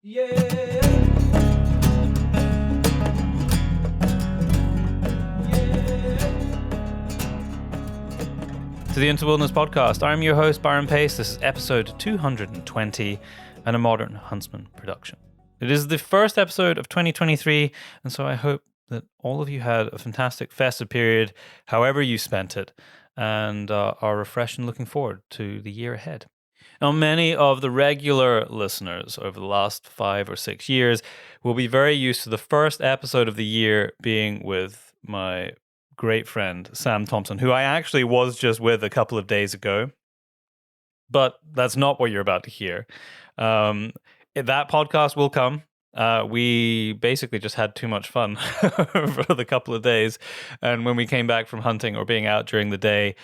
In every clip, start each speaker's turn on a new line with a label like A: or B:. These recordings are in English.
A: Yeah. To the Interwilderness Podcast, I'm your host, Byron Pace. This is episode 220 and a Modern Huntsman production. It is the first episode of 2023, and so I hope that all of you had a fantastic festive period, however you spent it, and are refreshed and looking forward to the year ahead. Now, many of the regular listeners over the last 5 or 6 years will be very used to the first episode of the year being with my great friend, Sam Thompson, who I actually was just with a couple of days ago. But that's not what you're about to hear. That podcast will come. We basically just had too much fun for the couple of days. And when we came back from hunting or being out during the day,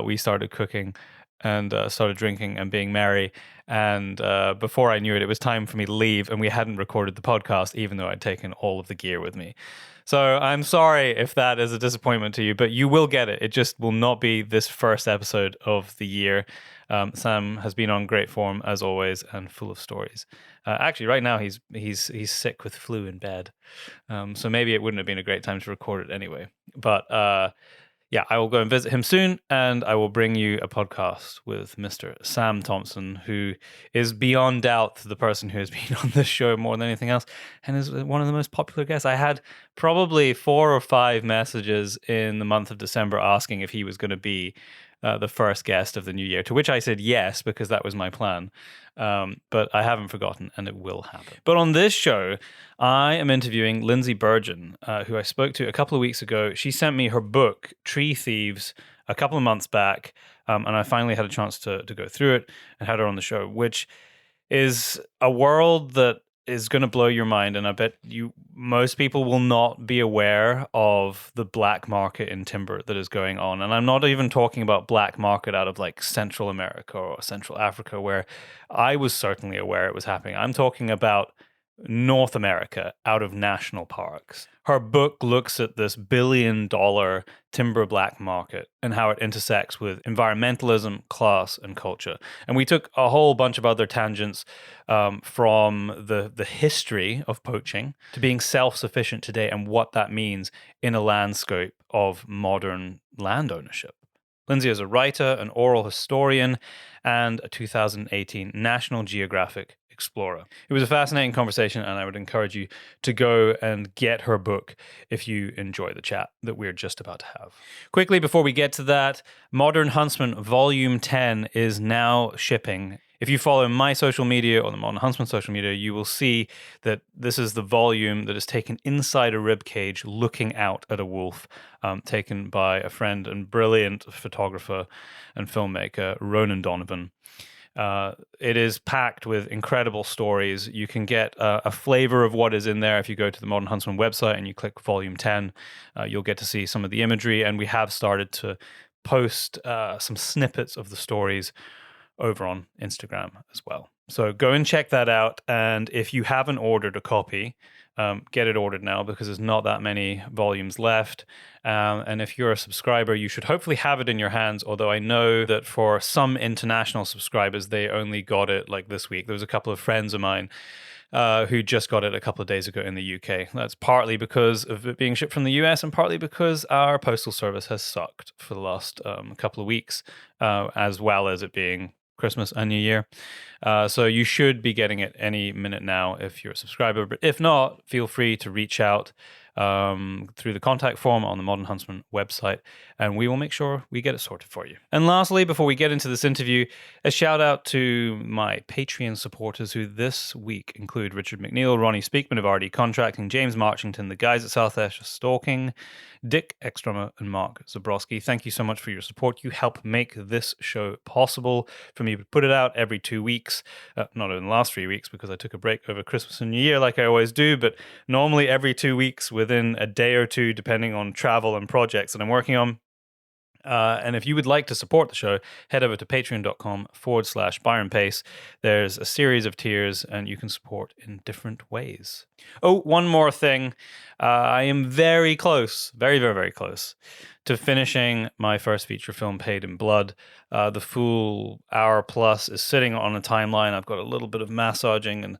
A: we started cooking and started drinking and being merry. And before I knew it, it was time for me to leave. And we hadn't recorded the podcast, even though I'd taken all of the gear with me. So I'm sorry if that is a disappointment to you, but you will get it. It just will not be this first episode of the year. Sam has been on great form as always and full of stories. Actually, right now he's sick with flu in bed, so maybe it wouldn't have been a great time to record it anyway. But yeah, I will go and visit him soon, and I will bring you a podcast with Mr. Sam Thompson, who is beyond doubt the person who has been on this show more than anything else, and is one of the most popular guests. I had probably 4 or 5 messages in the month of December asking if he was going to be the first guest of the new year, to which I said yes, because that was my plan. But I haven't forgotten, and it will happen. But on this show, I am interviewing Lyndsie Bourgon, who I spoke to a couple of weeks ago. She sent me her book, Tree Thieves, a couple of months back, and I finally had a chance to go through it and had her on the show, which is a world that is going to blow your mind, and I bet most people will not be aware of the black market in timber that is going on. And I'm not even talking about black market out of like Central America or Central Africa, where I was certainly aware it was happening. I'm talking about North America out of national parks. Her book looks at this billion-dollar timber black market and how it intersects with environmentalism, class, and culture. And we took a whole bunch of other tangents from the history of poaching to being self-sufficient today and what that means in a landscape of modern land ownership. Lyndsie is a writer, an oral historian, and a 2018 National Geographic Explorer. It was a fascinating conversation, and I would encourage you to go and get her book if you enjoy the chat that we're just about to have. Quickly, before we get to that, Modern Huntsman Volume 10 is now shipping. If you follow my social media or the Modern Huntsman social media, you will see that this is the volume that is taken inside a rib cage looking out at a wolf, taken by a friend and brilliant photographer and filmmaker, Ronan Donovan. It is packed with incredible stories. You can get a flavor of what is in there if you go to the Modern Huntsman website and you click Volume 10. You'll get to see some of the imagery, and we have started to post some snippets of the stories over on Instagram as well. So go and check that out. And if you haven't ordered a copy, get it ordered now, because there's not that many volumes left. And if you're a subscriber, you should hopefully have it in your hands. Although I know that for some international subscribers, they only got it like this week. There was a couple of friends of mine who just got it a couple of days ago in the UK. That's partly because of it being shipped from the US, and partly because our postal service has sucked for the last couple of weeks, as well as it being Christmas and New Year. So you should be getting it any minute now if you're a subscriber. But if not, feel free to reach out through the contact form on the Modern Huntsman website, and we will make sure we get it sorted for you. And lastly, before we get into this interview, a shout out to my Patreon supporters, who this week include Richard McNeil, Ronnie Speakman of RD Contracting, James Marchington, the guys at South Asia Stalking, Dick Ekströmer, and Mark Zabrowski. Thank you so much for your support. You help make this show possible for me to put it out every 2 weeks. Not in the last 3 weeks, because I took a break over Christmas and New Year like I always do, but normally every 2 weeks within a day or two, depending on travel and projects that I'm working on. And if you would like to support the show, head over to patreon.com/Byron Pace. There's a series of tiers, and you can support in different ways. Oh, one more thing. I am very close, very, very, very close to finishing my first feature film, Paid in Blood. The full hour plus is sitting on a timeline. I've got a little bit of massaging and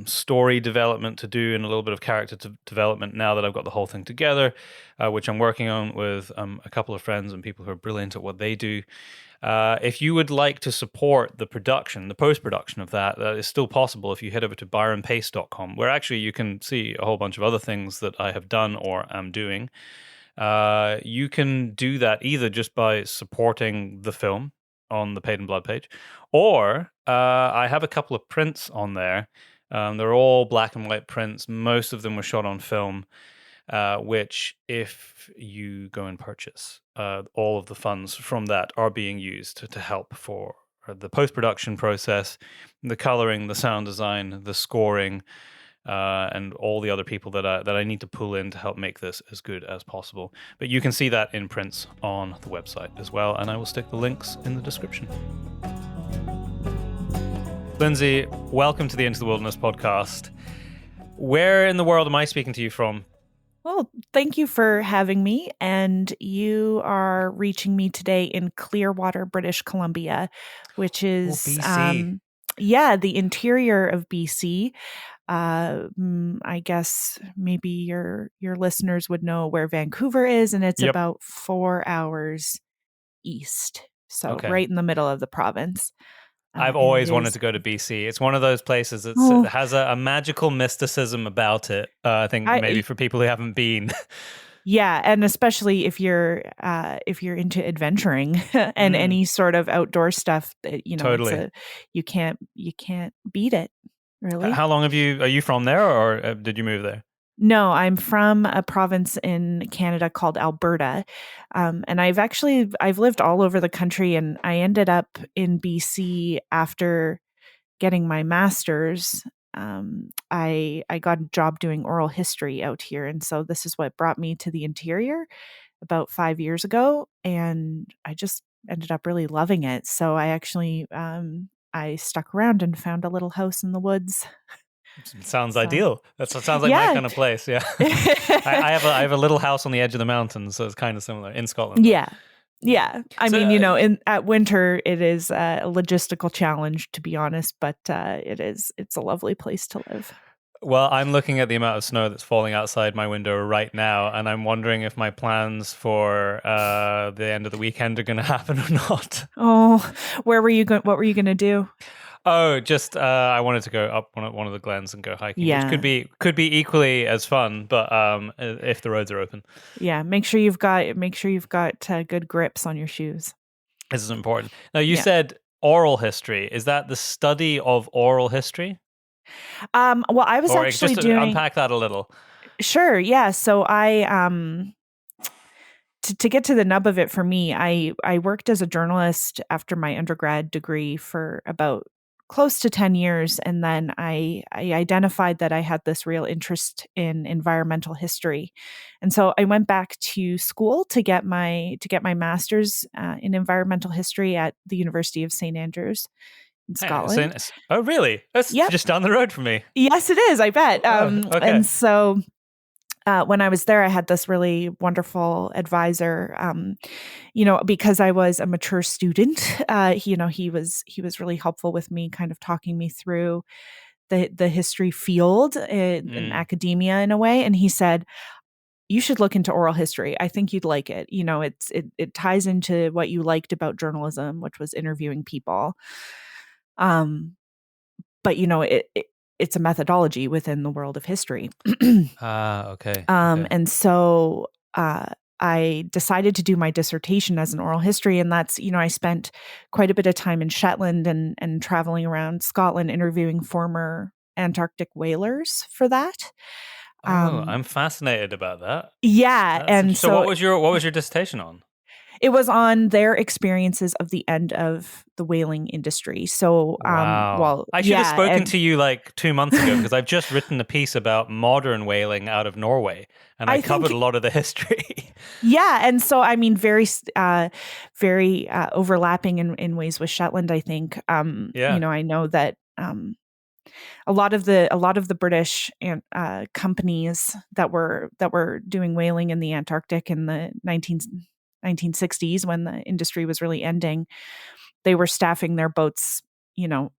A: story development to do and a little bit of character development now that I've got the whole thing together, which I'm working on with a couple of friends and people who are brilliant at what they do. If you would like to support the production, the post-production of that is still possible if you head over to byronpace.com, where actually you can see a whole bunch of other things that I have done or am doing. You can do that either just by supporting the film on the Paid in Blood page, or I have a couple of prints on there. They're all black and white prints. Most of them were shot on film, which if you go and purchase, all of the funds from that are being used to help for the post-production process, the coloring, the sound design, the scoring, and all the other people that I need to pull in to help make this as good as possible. But you can see that in prints on the website as well, and I will stick the links in the description. Lyndsie, welcome to the Into the Wilderness podcast. Where in the world am I speaking to you from?
B: Well, thank you for having me. And you are reaching me today in Clearwater, British Columbia, which is
A: BC.
B: The interior of BC. I guess maybe your listeners would know where Vancouver is, and it's about 4 hours east. So right in the middle of the province.
A: I've always wanted to go to BC. It's one of those places that has a magical mysticism about it. I think maybe for people who haven't been.
B: Yeah, and especially if you're into adventuring and any sort of outdoor stuff,
A: Totally.
B: You can't beat it. Really.
A: How long are you from there, or did you move there?
B: No, I'm from a province in Canada called Alberta. And I've lived all over the country, and I ended up in BC after getting my master's. I got a job doing oral history out here. And so this is what brought me to the interior about 5 years ago. And I just ended up really loving it. So I actually, I stuck around and found a little house in the woods.
A: Sounds ideal. That sounds like my kind of place. Yeah, I have a little house on the edge of the mountains, so it's kind of similar in Scotland.
B: Yeah. I mean, at winter it is a logistical challenge, to be honest, but it's a lovely place to live.
A: Well, I'm looking at the amount of snow that's falling outside my window right now, and I'm wondering if my plans for the end of the weekend are going to happen or not.
B: Oh, what were you going to do?
A: Oh, just I wanted to go up one of the glens and go hiking, which could be equally as fun, but if the roads are open.
B: Yeah, make sure you've got good grips on your shoes.
A: This is important. Now, you said oral history. Is that the study of oral history?
B: Well, I was actually
A: just unpack that a little.
B: Sure. Yeah. So I to get to the nub of it for me, I worked as a journalist after my undergrad degree for about close to 10 years. And then I identified that I had this real interest in environmental history. And so I went back to school to get my master's in environmental history at the University of St. Andrews in Scotland.
A: Oh, really? That's just down the road from me.
B: Yes, it is. I bet.
A: Okay.
B: And so when I was there, I had this really wonderful advisor, because I was a mature student, he was really helpful with me, kind of talking me through the history field in academia in a way. And he said, you should look into oral history. I think you'd like it. It ties into what you liked about journalism, which was interviewing people. But it's a methodology within the world of history.
A: Okay.
B: And so I decided to do my dissertation as an oral history. And that's, I spent quite a bit of time in Shetland and traveling around Scotland interviewing former Antarctic whalers for that.
A: I'm fascinated about that.
B: Yeah.
A: So what was your dissertation on?
B: It was on their experiences of the end of the whaling industry. So,
A: wow. I should have spoken to you like 2 months ago, because I've just written a piece about modern whaling out of Norway, and I covered a lot of the history.
B: Yeah, and so I mean, very overlapping in ways with Shetland. I think. I know that a lot of the British companies that were doing whaling in the Antarctic in the 1960s, when the industry was really ending, they were staffing their boats,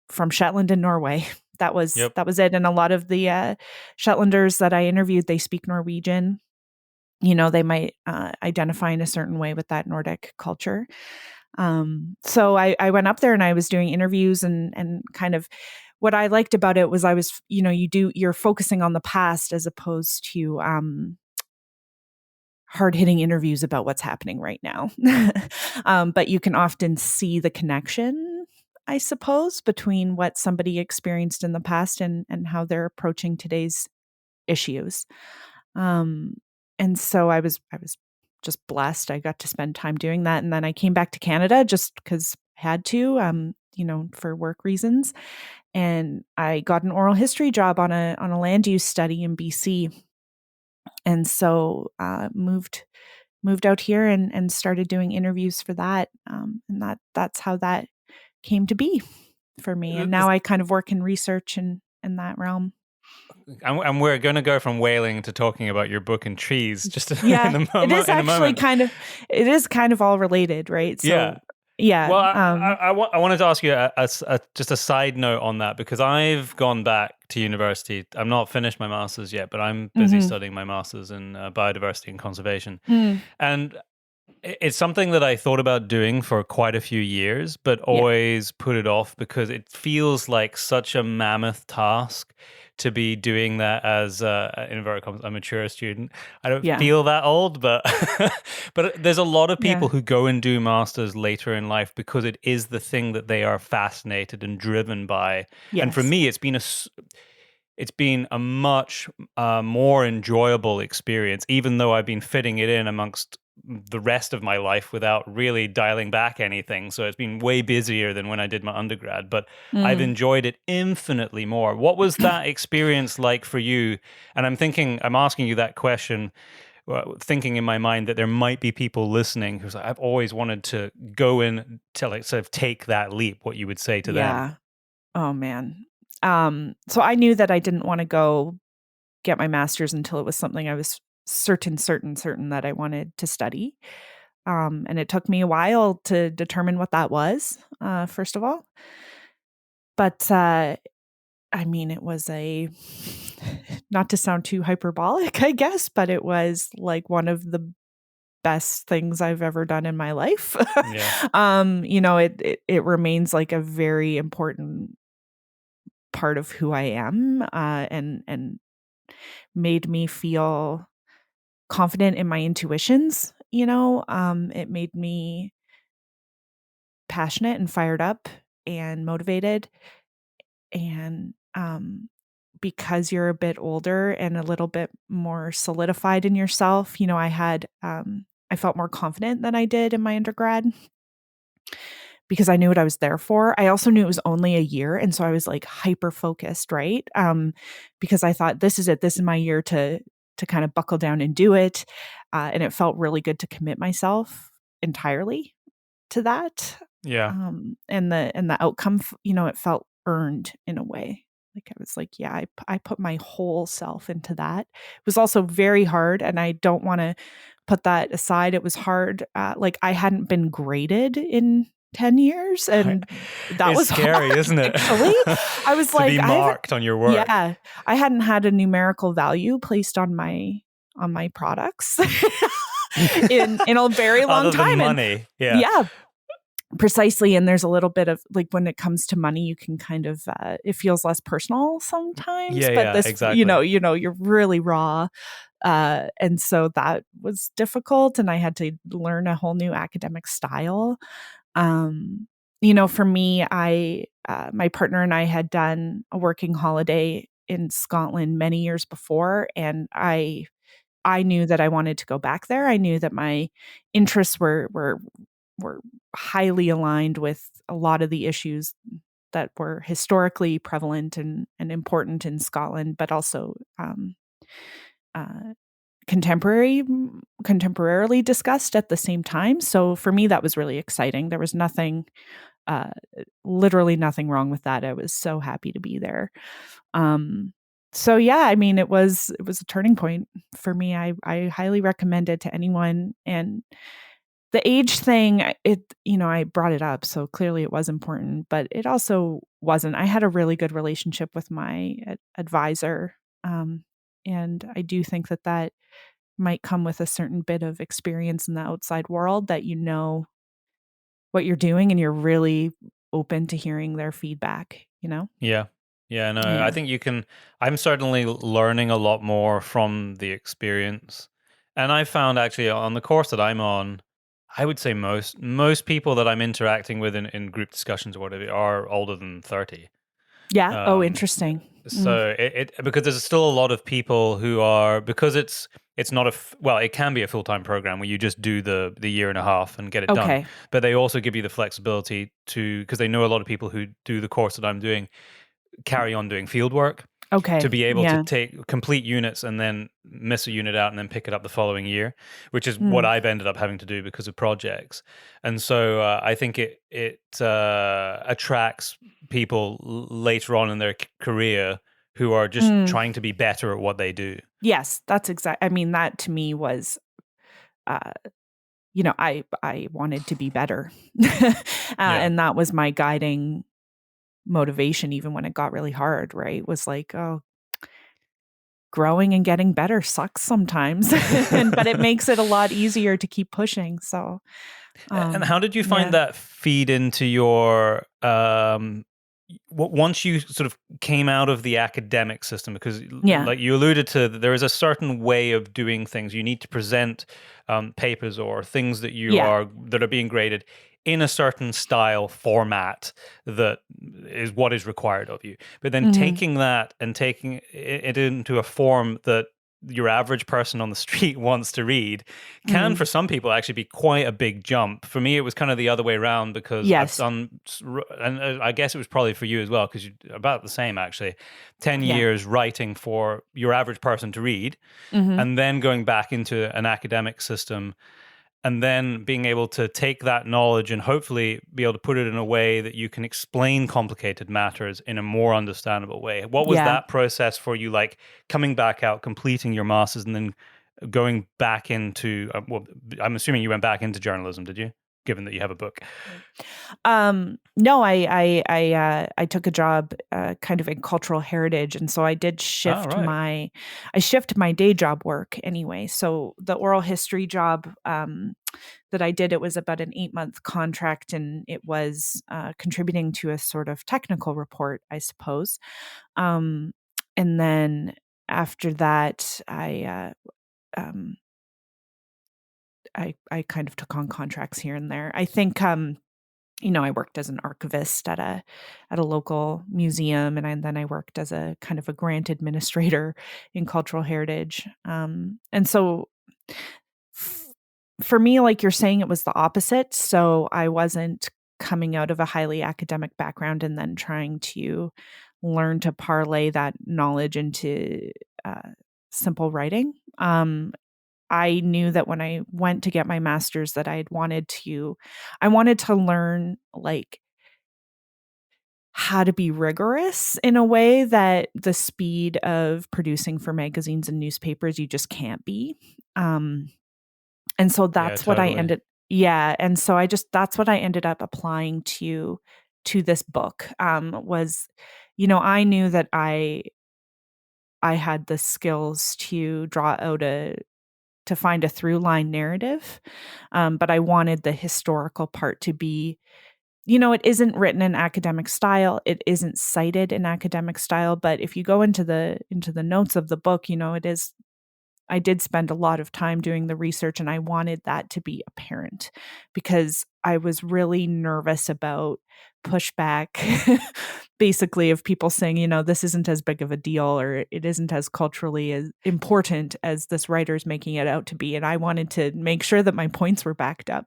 B: from Shetland and Norway. That was
A: Yep.
B: that was it. And a lot of the Shetlanders that I interviewed, they speak Norwegian. They might identify in a certain way with that Nordic culture. So I went up there and I was doing interviews, and kind of what I liked about it was you're focusing on the past as opposed to hard hitting interviews about what's happening right now. But you can often see the connection, I suppose, between what somebody experienced in the past and how they're approaching today's issues. Um, and so I was just blessed. I got to spend time doing that. And then I came back to Canada just because I had to, for work reasons. And I got an oral history job on a land use study in BC. And so moved out here and started doing interviews for that. And that's how that came to be for me. And now I kind of work in research in that realm.
A: And we're going to go from whaling to talking about your book and trees just
B: Yeah,
A: in a
B: it is actually
A: moment.
B: it is kind of all related, right?
A: Yeah.
B: So yeah,
A: Well, I wanted to ask you just a side note on that, because I've gone back to university. I'm not finished my master's yet, but I'm busy
B: mm-hmm.
A: studying my master's in biodiversity and conservation.
B: Mm,
A: And it's something that I thought about doing for quite a few years, but
B: yeah,
A: always put it off because it feels like such a mammoth task to be doing that as in inverted commas, a mature student. I don't
B: yeah,
A: feel that old, but but there's a lot of people
B: yeah,
A: who go and do masters later in life because it is the thing that they are fascinated and driven by. And for
B: yes,
A: me, it's been a much more enjoyable experience, even though I've been fitting it in amongst the rest of my life without really dialing back anything. So it's been way busier than when I did my undergrad, but I've
B: mm.
A: enjoyed it infinitely more. What was that experience like for you? And I'm asking you that question, thinking in my mind that there might be people listening who's like, I've always wanted to go in to like sort of take that leap. What you would say to them?
B: Yeah. Oh man. So I knew that I didn't want to go get my master's until it was something I was certain that I wanted to study. And it took me a while to determine what that was, first of all. But I mean, it was not to sound too hyperbolic, I guess, but it was like one of the best things I've ever done in my life.
A: Yeah.
B: It remains like a very important part of who I am, and made me feel confident in my intuitions. It made me passionate and fired up and motivated. And because you're a bit older and a little bit more solidified in yourself, I felt more confident than I did in my undergrad because I knew what I was there for. I also knew it was only a year, and so I was like hyper focused, right? Because I thought this is it. This is my year to kind of buckle down and do it, and it felt really good to commit myself entirely to that.
A: Yeah.
B: And the outcome, it felt earned in a way. Like I was like, yeah, I put my whole self into that. It was also very hard, and I don't want to put that aside. It was hard. Like I hadn't been graded in 10 years, and that
A: It's
B: was
A: scary,
B: hard,
A: isn't it?
B: actually. I was
A: To
B: like,
A: be marked on your work.
B: yeah, I hadn't had a numerical value placed on my products in a very long
A: Other than
B: time. And
A: money. Yeah.
B: yeah, precisely. And there's a little bit of like when it comes to money, you can kind of it feels less personal sometimes.
A: Yeah,
B: But
A: yeah,
B: this,
A: exactly.
B: you're really raw. And so that was difficult. And I had to learn a whole new academic style. For me, my partner and I had done a working holiday in Scotland many years before, and I knew that I wanted to go back there. I knew that my interests were highly aligned with a lot of the issues that were historically prevalent and important in Scotland, but also uh, contemporarily discussed at the same time. So for me, that was really exciting. There was uh, literally nothing wrong with that. I was so happy to be there. So yeah, I mean, it was a turning point for me. I highly recommend it to anyone. And the age thing, I brought it up, so clearly it was important, but it also wasn't. I had a really good relationship with my advisor, and I do think that might come with a certain bit of experience in the outside world, that you know what you're doing and you're really open to hearing their feedback, you know?
A: Yeah. Yeah, no, I
B: Yeah.
A: think I'm certainly learning a lot more from the experience. And I found actually on the course that I'm on, I would say most people that I'm interacting with in group discussions or whatever are older than 30.
B: Yeah. Oh,
A: Um,
B: interesting. Mm.
A: so it because there's still a lot of people who are, because it's not well, it can be a full-time program where you just do the year and a half and get it done.
B: Okay.
A: But they also give you the flexibility to, because they know a lot of people who do the course that I'm doing carry on doing field work, to
B: Okay.
A: be able to
B: Yeah.
A: take complete units and then miss a unit out and then pick it up the following year, which is what
B: Mm.
A: I've ended up having to do because of projects. And so I think it attracts people later on in their career who are just
B: Mm.
A: trying to be better at what they do.
B: Yes, that's exact. I mean, that to me was, uh, I wanted to be better,
A: Yeah.
B: and that was my guiding motivation, even when it got really hard. Right? Was like, oh, growing and getting better sucks sometimes, but it makes it a lot easier to keep pushing. So,
A: And how did you find
B: yeah,
A: that feed into your once you sort of came out of the academic system? Because,
B: yeah,
A: like you alluded to, there is a certain way of doing things. You need to present papers or things
B: yeah.
A: that are being graded in a certain style format that is what is required of you. But then
B: Hmm.
A: taking that and taking it into a form that your average person on the street wants to read can,
B: Mm.
A: for some people, actually be quite a big jump. For me, it was kind of the other way around, because I've
B: Yes.
A: done, and I guess it was probably for you as well, because you're about the same actually, 10
B: Yeah.
A: years writing for your average person to read,
B: Hmm.
A: and then going back into an academic system, and then being able to take that knowledge and hopefully be able to put it in a way that you can explain complicated matters in a more understandable way. What was
B: Yeah.
A: that process for you, like coming back out, completing your master's, and then going back into, well, I'm assuming you went back into journalism, did you? Given that you have a book.
B: No, I took a job kind of in cultural heritage, and so I did
A: Oh, right.
B: shift my day job work anyway. So the oral history job that I did, it was about an 8-month contract, and it was contributing to a sort of technical report, I suppose. Um, and then after that, I kind of took on contracts here and there. I think I worked as an archivist at a local museum, and then I worked as a kind of a grant administrator in cultural heritage. And so f- for me, like you're saying, it was the opposite. So I wasn't coming out of a highly academic background and then trying to learn to parlay that knowledge into uh, simple writing. I knew that when I went to get my master's that I wanted to learn, like, how to be rigorous in a way that the speed of producing for magazines and newspapers, you just can't be. Um, and so
A: Yeah,
B: that's what I
A: totally.
B: ended yeah, and so that's what I ended up applying to this book, was, I knew that I had the skills to draw out to find a through line narrative. But I wanted the historical part to be, it isn't written in academic style. It isn't cited in academic style. But if you go into the notes of the book, it is. I did spend a lot of time doing the research, and I wanted that to be apparent because I was really nervous about pushback, basically, of people saying, this isn't as big of a deal, or it isn't as culturally as important as this writer's making it out to be. And I wanted to make sure that my points were backed up.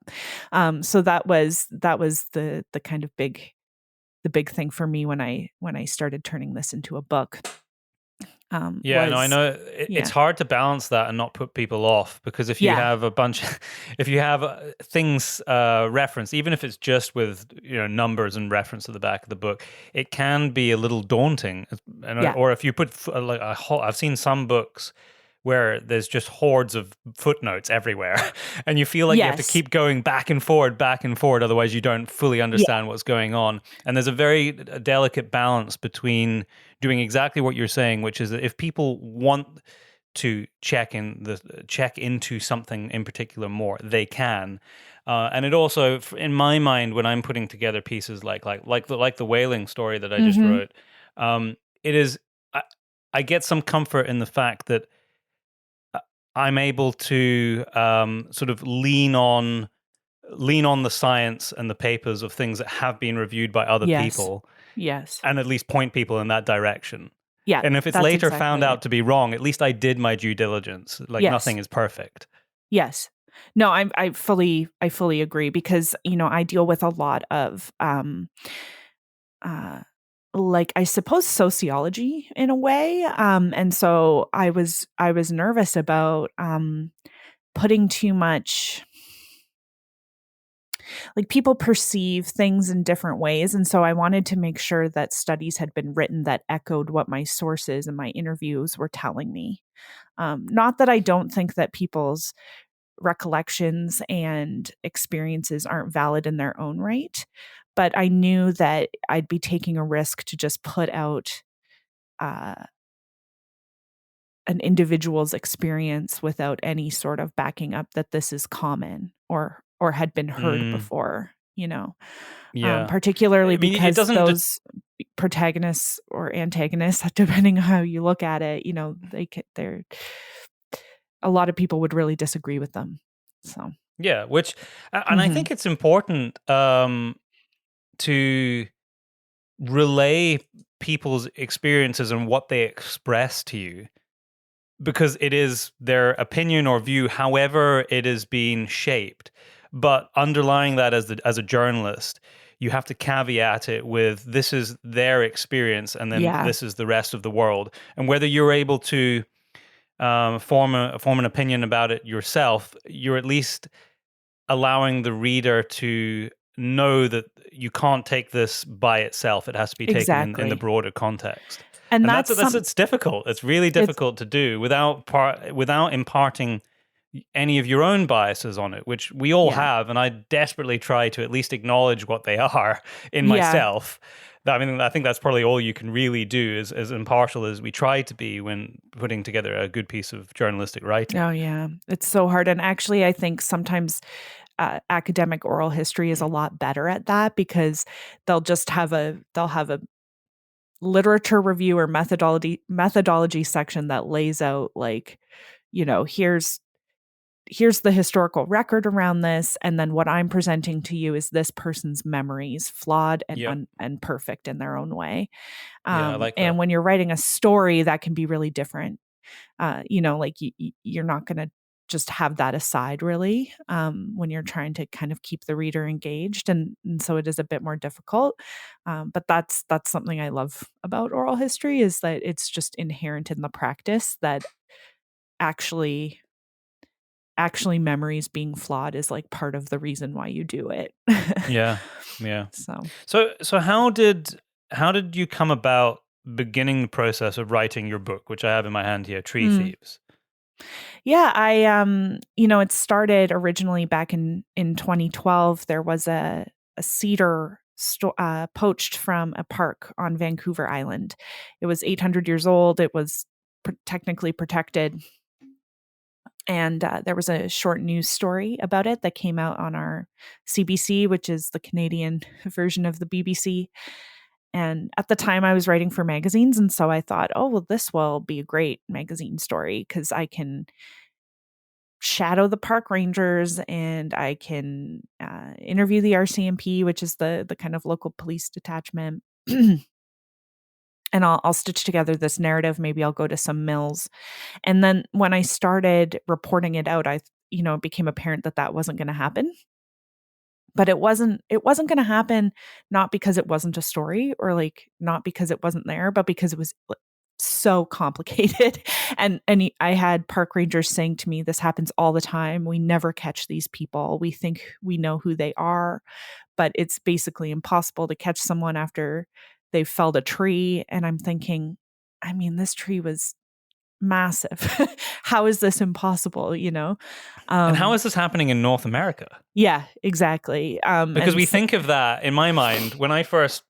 B: So that was the kind of the big thing for me when I started turning this into a book.
A: Yeah, no, I
B: Was
A: know it's
B: yeah,
A: hard to balance that and not put people off, because if you
B: yeah.
A: have a bunch, if you have things referenced, even if it's just with numbers and reference at the back of the book, it can be a little daunting. And
B: Yeah.
A: or if you put like a whole, I've seen some books where there's just hordes of footnotes everywhere, and you feel like you have to
B: Yes.
A: keep going back and forward, otherwise you don't fully
B: Yeah.
A: understand what's going on. And there's a very delicate balance between doing exactly what you're saying, which is that if people want to check into something in particular more, they can. And it also, in my mind, when I'm putting together pieces like the whaling story that I just
B: Mm-hmm.
A: wrote, it is I get some comfort in the fact that I'm able to sort of lean on the science and the papers of things that have been reviewed by other
B: Yes.
A: people,
B: Yes.
A: and at least point people in that direction.
B: Yeah,
A: And if it's
B: that's
A: later found
B: exactly it.
A: out to be wrong, at least I did my due diligence. Like,
B: Yes.
A: nothing is perfect.
B: Yes. No, I fully agree because, I deal with a lot of uh like, I suppose, sociology in a way. And so I was nervous about putting too much, like, people perceive things in different ways, and so I wanted to make sure that studies had been written that echoed what my sources and my interviews were telling me. Not that I don't think that people's recollections and experiences aren't valid in their own right, but I knew that I'd be taking a risk to just put out uh, an individual's experience without any sort of backing up that this is common or had been heard
A: Mm,
B: before,
A: yeah.
B: particularly
A: I mean, it
B: because
A: doesn't.
B: those protagonists or antagonists, depending on how you look at it, they're a lot of people would really disagree with them. So,
A: Yeah, and I
B: mhm.
A: think it's important to relay people's experiences and what they express to you, because it is their opinion or view, however it is being shaped. But underlying that, as a journalist, you have to caveat it with, this is their experience, and then
B: Yeah,
A: this is the rest of the world. And whether you're able to form an opinion about it yourself, you're at least allowing the reader to know that you can't take this by itself. It has to be taken in the
B: exactly.
A: broader context.
B: And
A: And
B: that's some
A: it's difficult. It's really
B: it's
A: difficult to do without imparting any of your own biases on it, which we all
B: yeah.
A: have. And I desperately try to at least acknowledge what they are in
B: Yeah.
A: myself. I mean, I think that's probably all you can really do, is as impartial as we try to be when putting together a good piece of journalistic writing.
B: Oh, yeah. It's so hard, and actually, I think sometimes, academic oral history is a lot better at that because they'll have a literature review or methodology section that lays out, like, here's the historical record around this, and then what I'm presenting to you is this person's memories, flawed and
A: Yep.
B: and perfect in their own way.
A: Yeah, I like
B: And
A: that.
B: when you're writing a story, that can be really different. Like, you're not going to just have that aside, really, when you're trying to kind of keep the reader engaged, and so it is a bit more difficult. But that's something I love about oral history, is that it's just inherent in the practice that actually actually memories being flawed is like part of the reason why you do it.
A: Yeah, yeah.
B: So,
A: So how did you come about beginning the process of writing your book, which I have in my hand here, Tree
B: mm.
A: Thieves?
B: Yeah, it started originally back in 2012. There was a cedar poached from a park on Vancouver Island. It was 800 years old. It was technically protected, and there was a short news story about it that came out on our CBC, which is the Canadian version of the BBC. And at the time, I was writing for magazines, and so I thought, oh well, this will be a great magazine story because I can shadow the park rangers and I can interview the RCMP, which is the kind of local police detachment. And I'll stitch together this narrative. Maybe I'll go to some mills. And then when I started reporting it out, it became apparent that that wasn't going to happen. But it wasn't going to happen, not because it wasn't a story, or like not because it wasn't there, but because it was so complicated. And I had park rangers saying to me, this happens all the time. We never catch these people. We think we know who they are, but it's basically impossible to catch someone after they've felled a tree. And I'm thinking, I mean, this tree was massive. How is this impossible?
A: And how is this happening in North America?
B: Yeah, exactly.
A: Because we think of that, in my mind, when I first,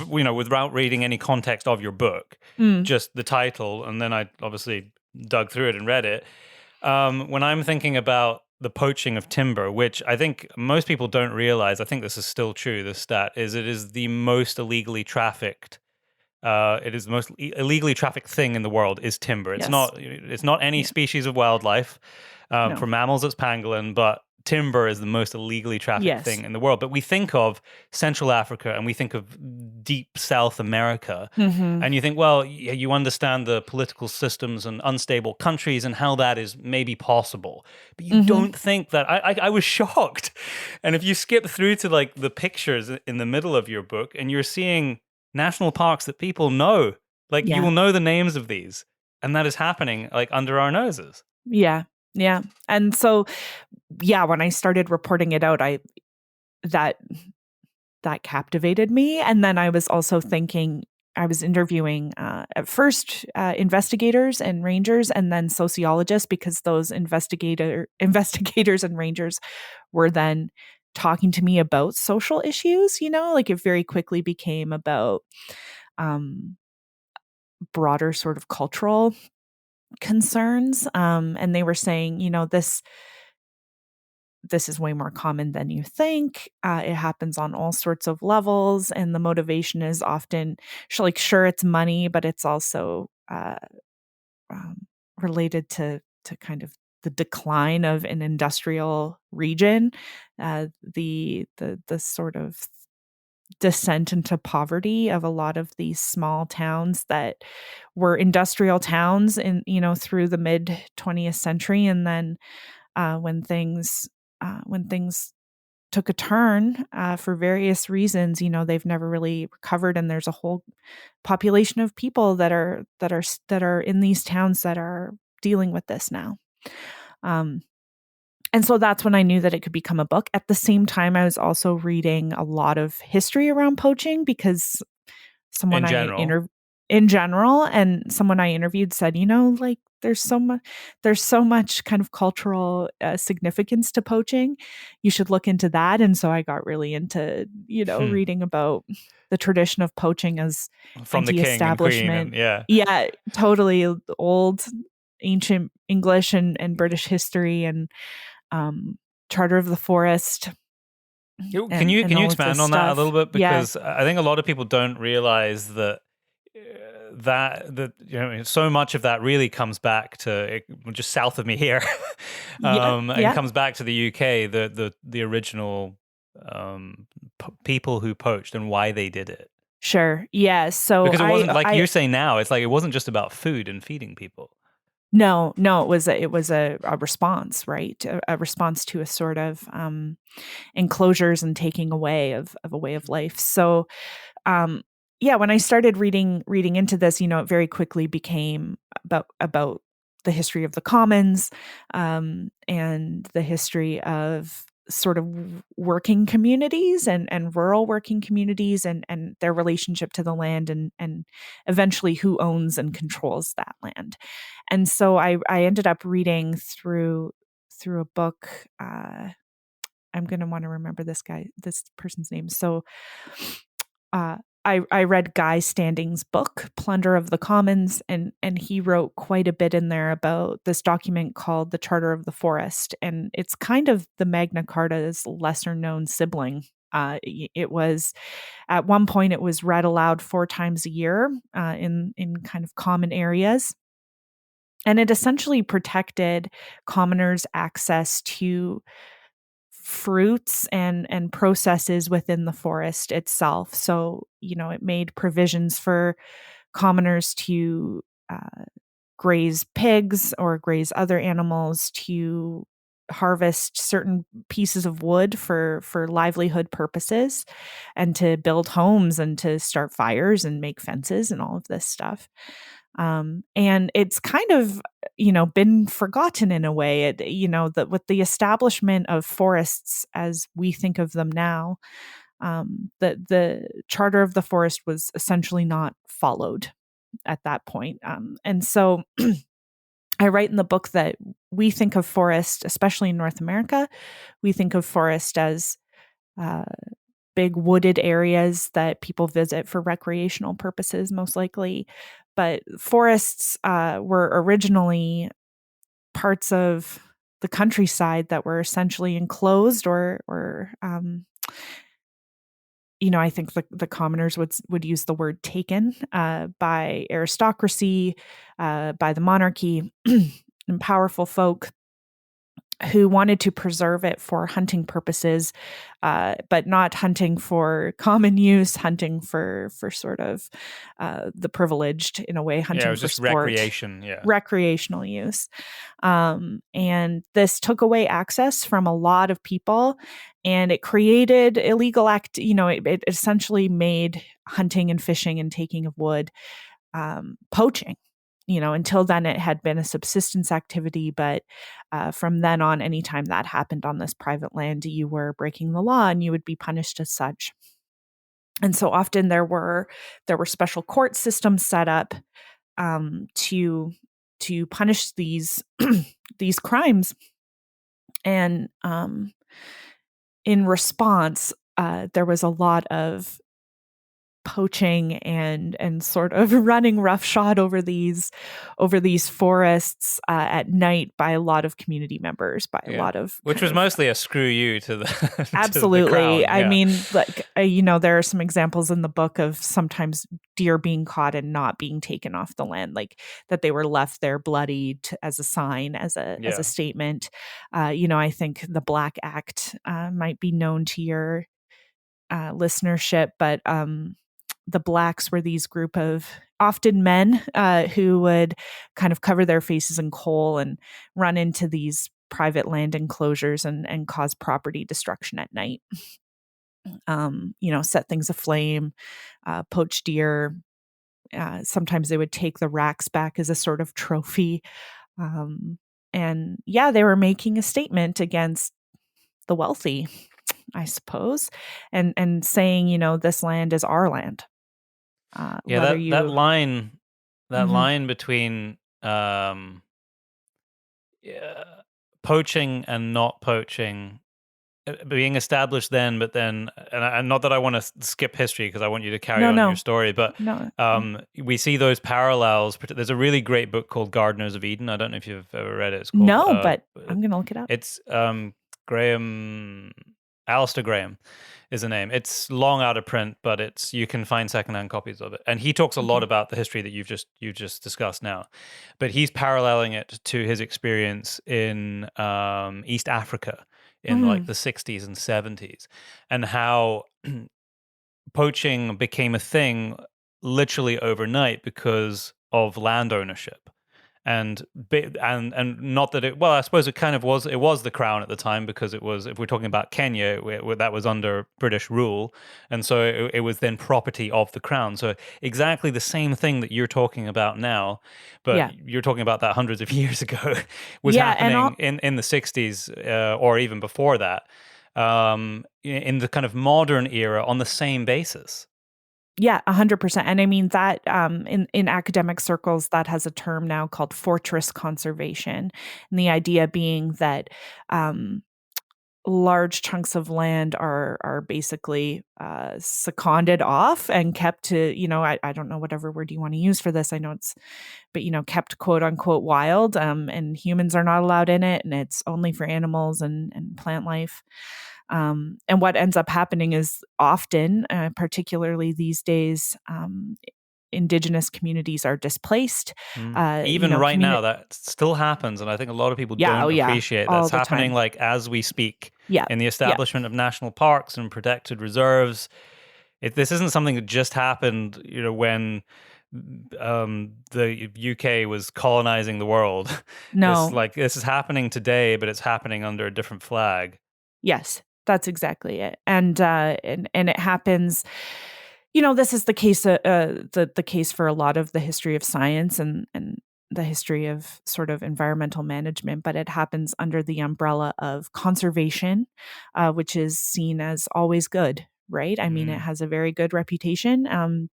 A: without reading any context of your book, just the title, and then I obviously dug through it and read it. When I'm thinking about the poaching of timber, which I think most people don't realize, I think this is still true, this stat, is it is the most illegally trafficked. It is the most illegally trafficked thing in the world is timber. It's
B: Yes.
A: not any species of wildlife.
B: No.
A: For mammals, it's pangolin, but timber is the most illegally trafficked
B: Yes.
A: thing in the world. But we think of Central Africa and we think of deep South America, and you think, well, you understand the political systems and unstable countries and how that is maybe possible, but you don't think that. I was shocked, and if you skip through to like the pictures in the middle of your book, and you're seeing national parks that people know, like you will know the names of these, and that is happening like under our noses.
B: Yeah. And so, when I started reporting it out, that captivated me. And then I was also thinking, I was interviewing at first investigators and rangers, and then sociologists, because those investigators and rangers were then talking to me about social issues. Like it very quickly became about broader sort of cultural concerns. And they were saying, this is way more common than you think. It happens on all sorts of levels, and the motivation is often sure, it's money, but it's also related to kind of the decline of an industrial region, the sort of descent into poverty of a lot of these small towns that were industrial towns in through the mid 20th century, and then when things took a turn for various reasons, they've never really recovered, and there's a whole population of people that are in these towns that are dealing with this now. And so that's when I knew that it could become a book. At the same time, I was also reading a lot of history around poaching, because someone in general, and someone I interviewed said, like there's so much kind of cultural significance to poaching. You should look into that. And so I got really into, reading about the tradition of poaching as
A: from the king and queen, and
B: yeah, totally old, ancient English and British history, and Charter of the Forest.
A: Can you expand on that a little bit? Because I think a lot of people don't realize that so much of that really comes back to just south of me here, and comes back to the UK, the original people who poached and why they did it.
B: Sure. Yeah. So
A: because it wasn't like you're saying now. It's like it wasn't just about food and feeding people.
B: No, it was a response, right? A response to a sort of enclosures and taking away of a way of life. So, when I started reading into this, it very quickly became about the history of the commons, and the history of sort of working communities and rural working communities, and their relationship to the land, and eventually who owns and controls that land. And so I ended up reading through a book. I'm going to want to remember this person's name. So I read Guy Standing's book, Plunder of the Commons, and he wrote quite a bit in there about this document called the Charter of the Forest. And it's kind of the Magna Carta's lesser known sibling. It was, at one point, it was read aloud 4 times a year in kind of common areas. And it essentially protected commoners' access to fruits and processes within the forest itself. So, it made provisions for commoners to graze pigs or graze other animals, to harvest certain pieces of wood for livelihood purposes, and to build homes, and to start fires and make fences and all of this stuff. And it's kind of, been forgotten in a way, that with the establishment of forests as we think of them now, that the Charter of the Forest was essentially not followed at that point. And so I write in the book that we think of forest, especially in North America, we think of forest as big wooded areas that people visit for recreational purposes, most likely. But forests were originally parts of the countryside that were essentially enclosed or I think the commoners would use the word taken by aristocracy, by the monarchy, and powerful folk who wanted to preserve it for hunting purposes, but not hunting for common use, hunting for sort of the privileged in a way, hunting
A: it was
B: for
A: just
B: sport,
A: recreation,
B: recreational use. And this took away access from a lot of people, and it created illegal it essentially made hunting and fishing and taking of wood poaching. Until then it had been a subsistence activity, but from then on, anytime that happened on this private land, you were breaking the law and you would be punished as such. And so often there were special court systems set up to punish these these crimes. And in response, there was a lot of poaching and sort of running roughshod over these forests at night by a lot of community members, by a lot of
A: which was mostly a screw you to the
B: absolutely.
A: to the crown,
B: I mean, like there are some examples in the book of sometimes deer being caught and not being taken off the land, like that they were left there bloodied as a sign, as a statement. I think the Black Act might be known to your listenership, but the Blacks were these group of often men who would kind of cover their faces in coal and run into these private land enclosures and cause property destruction at night. Set things aflame, poach deer. Sometimes they would take the racks back as a sort of trophy. And they were making a statement against the wealthy, I suppose, and saying, this land is our land.
A: That line between poaching and not poaching being established then, but then, and not that I want to skip history because I want you to carry on your story, but we see those parallels. There's a really great book called Gardeners of Eden. I don't know if you've ever read it. It's called,
B: but I'm going to look it up.
A: It's Alistair Graham is the name. It's long out of print, but you can find secondhand copies of it. And he talks a lot about the history that you've just discussed now. But he's paralleling it to his experience in East Africa in like the 60s and 70s, and how poaching became a thing literally overnight because of land ownership. And not that I suppose it kind of was. It was the crown at the time because it was. If we're talking about Kenya, that was under British rule, and so it was then property of the crown. So exactly the same thing that you're talking about now, but you're talking about that hundreds of years ago was happening in the 60s or even before that, in the kind of modern era on the same basis.
B: Yeah, 100%. And I mean that in academic circles, that has a term now called fortress conservation. And the idea being that large chunks of land are basically seconded off and kept to, I don't know whatever word you want to use for this. I know but kept quote unquote wild, and humans are not allowed in it, and it's only for animals and plant life. And what ends up happening is often, particularly these days, Indigenous communities are displaced.
A: Even right now, that still happens, and I think a lot of people don't appreciate that's happening. Like as we speak, in the establishment of national parks and protected reserves. This isn't something that just happened, when the UK was colonizing the world.
B: No,
A: this is happening today, but it's happening under a different flag.
B: Yes. That's exactly it, and it happens. This is the case. The case for a lot of the history of science and the history of sort of environmental management, but it happens under the umbrella of conservation, which is seen as always good, right? I mean, it has a very good reputation,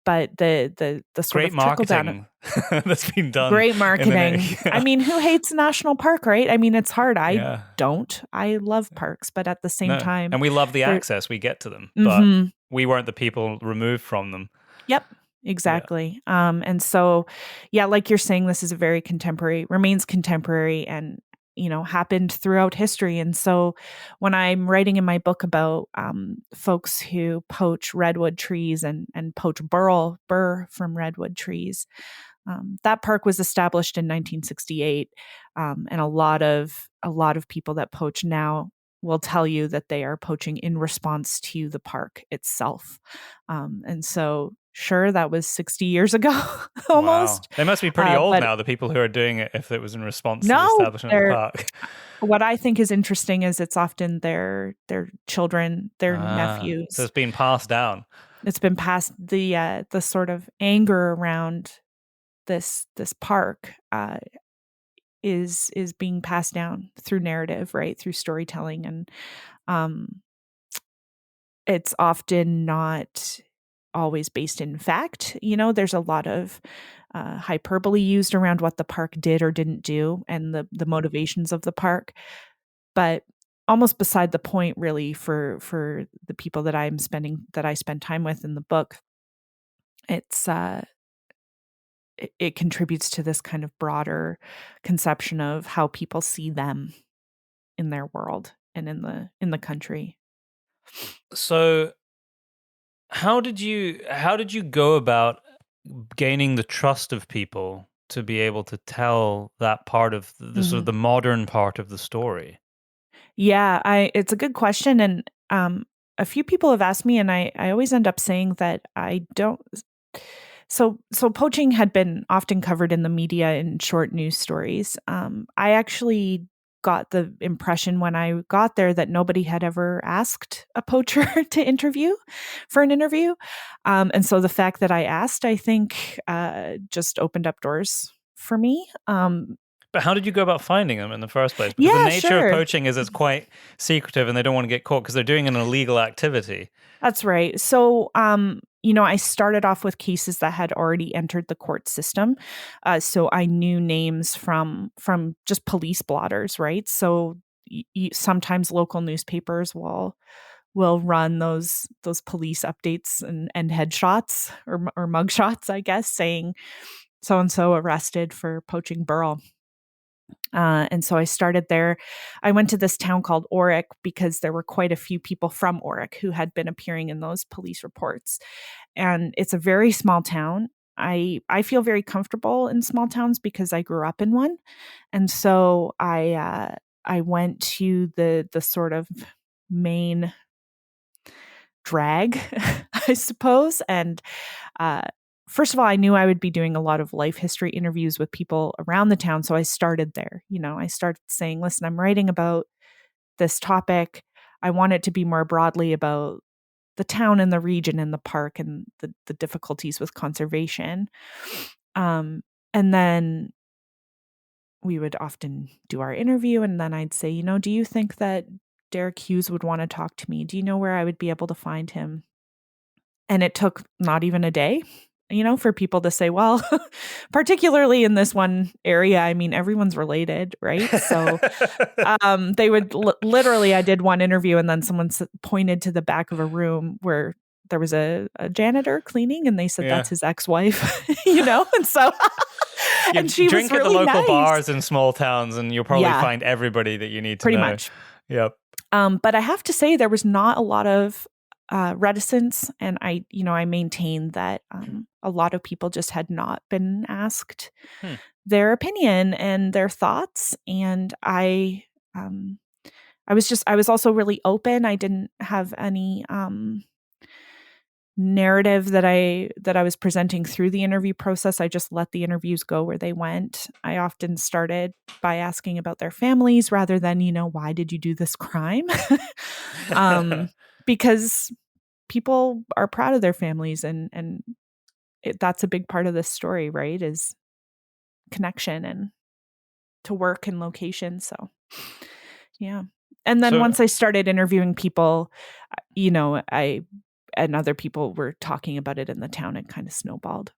B: but the sort
A: Great
B: of trickle down.
A: marketing that's been done.
B: Great marketing.
A: Yeah.
B: I mean, who hates a national park, right? I mean, it's hard. I
A: Yeah.
B: don't. I love parks, but at the same time,
A: and we love the
B: they're-
A: access we get to them, but
B: Mhm.
A: we weren't the people removed from them.
B: Yep, exactly. And so, yeah, like you're saying, this is a very contemporary, remains contemporary, and happened throughout history. And so, when I'm writing in my book about folks who poach redwood trees and poach burr from redwood trees, that park was established in 1968, and a lot of people that poach now will tell you that they are poaching in response to the park itself. And so, sure, that was 60 years ago, almost.
A: Wow. They must be pretty old
B: but
A: now, the people who are doing it, if it was in response to the
B: no,
A: establishment of the park.
B: what I think is interesting is it's often their children, their
A: So
B: nephews.
A: it's been passed down.
B: It's been passed. The sort of anger around this park is being passed down through narrative, right? Through storytelling. And it's often not always based in fact. There's a lot of hyperbole used around what the park did or didn't do and the motivations of the park. But almost beside the point, really, for the people that I spend time with in the book, it's it contributes to this kind of broader conception of how people see them in their world and in the country.
A: So how did you go about gaining the trust of people to be able to tell that part of the sort of the modern part of the story?
B: Yeah, it's a good question, and a few people have asked me, and I always end up saying that I don't. So poaching had been often covered in the media in short news stories. I actually got the impression when I got there that nobody had ever asked a poacher to interview for an interview. And so the fact that I asked, I think, just opened up doors for me.
A: But how did you go about finding them in the first place? Because the nature of poaching is it's quite secretive and they don't want to get caught because they're doing an illegal activity.
B: That's right. So, I started off with cases that had already entered the court system. So I knew names from just police blotters, right? So sometimes local newspapers will run those police updates and headshots or mugshots, I guess, saying so and so arrested for poaching burl. And so I started there. I went to this town called Orick because there were quite a few people from Orick who had been appearing in those police reports. And it's a very small town. I feel very comfortable in small towns because I grew up in one. And so I went to the sort of main drag, I suppose. And first of all, I knew I would be doing a lot of life history interviews with people around the town. So I started there. I started saying, listen, I'm writing about this topic. I want it to be more broadly about the town and the region and the park and the difficulties with conservation. And then we would often do our interview. And then I'd say, do you think that Derek Hughes would want to talk to me? Do you know where I would be able to find him? And it took not even a day, for people to say, well, particularly in this one area, I mean, everyone's related, right? So they would literally, I did one interview and then someone pointed to the back of a room where there was a janitor cleaning and they said, that's his ex-wife, and so... and she
A: drink
B: was really
A: at the local
B: nice.
A: bars in small towns and you'll probably find everybody that you need to know.
B: Pretty much.
A: Yep.
B: But I have to say there was not a lot of reticence, and I maintain that a lot of people just had not been asked their opinion and their thoughts, and I was also really open. I didn't have any narrative that I was presenting through the interview process. I just let the interviews go where they went. I often started by asking about their families rather than, why did you do this crime? Because people are proud of their families and that's a big part of this story, right? Is connection and to work and location. So, yeah. And then once I started interviewing people, other people were talking about it in the town. It kind of snowballed.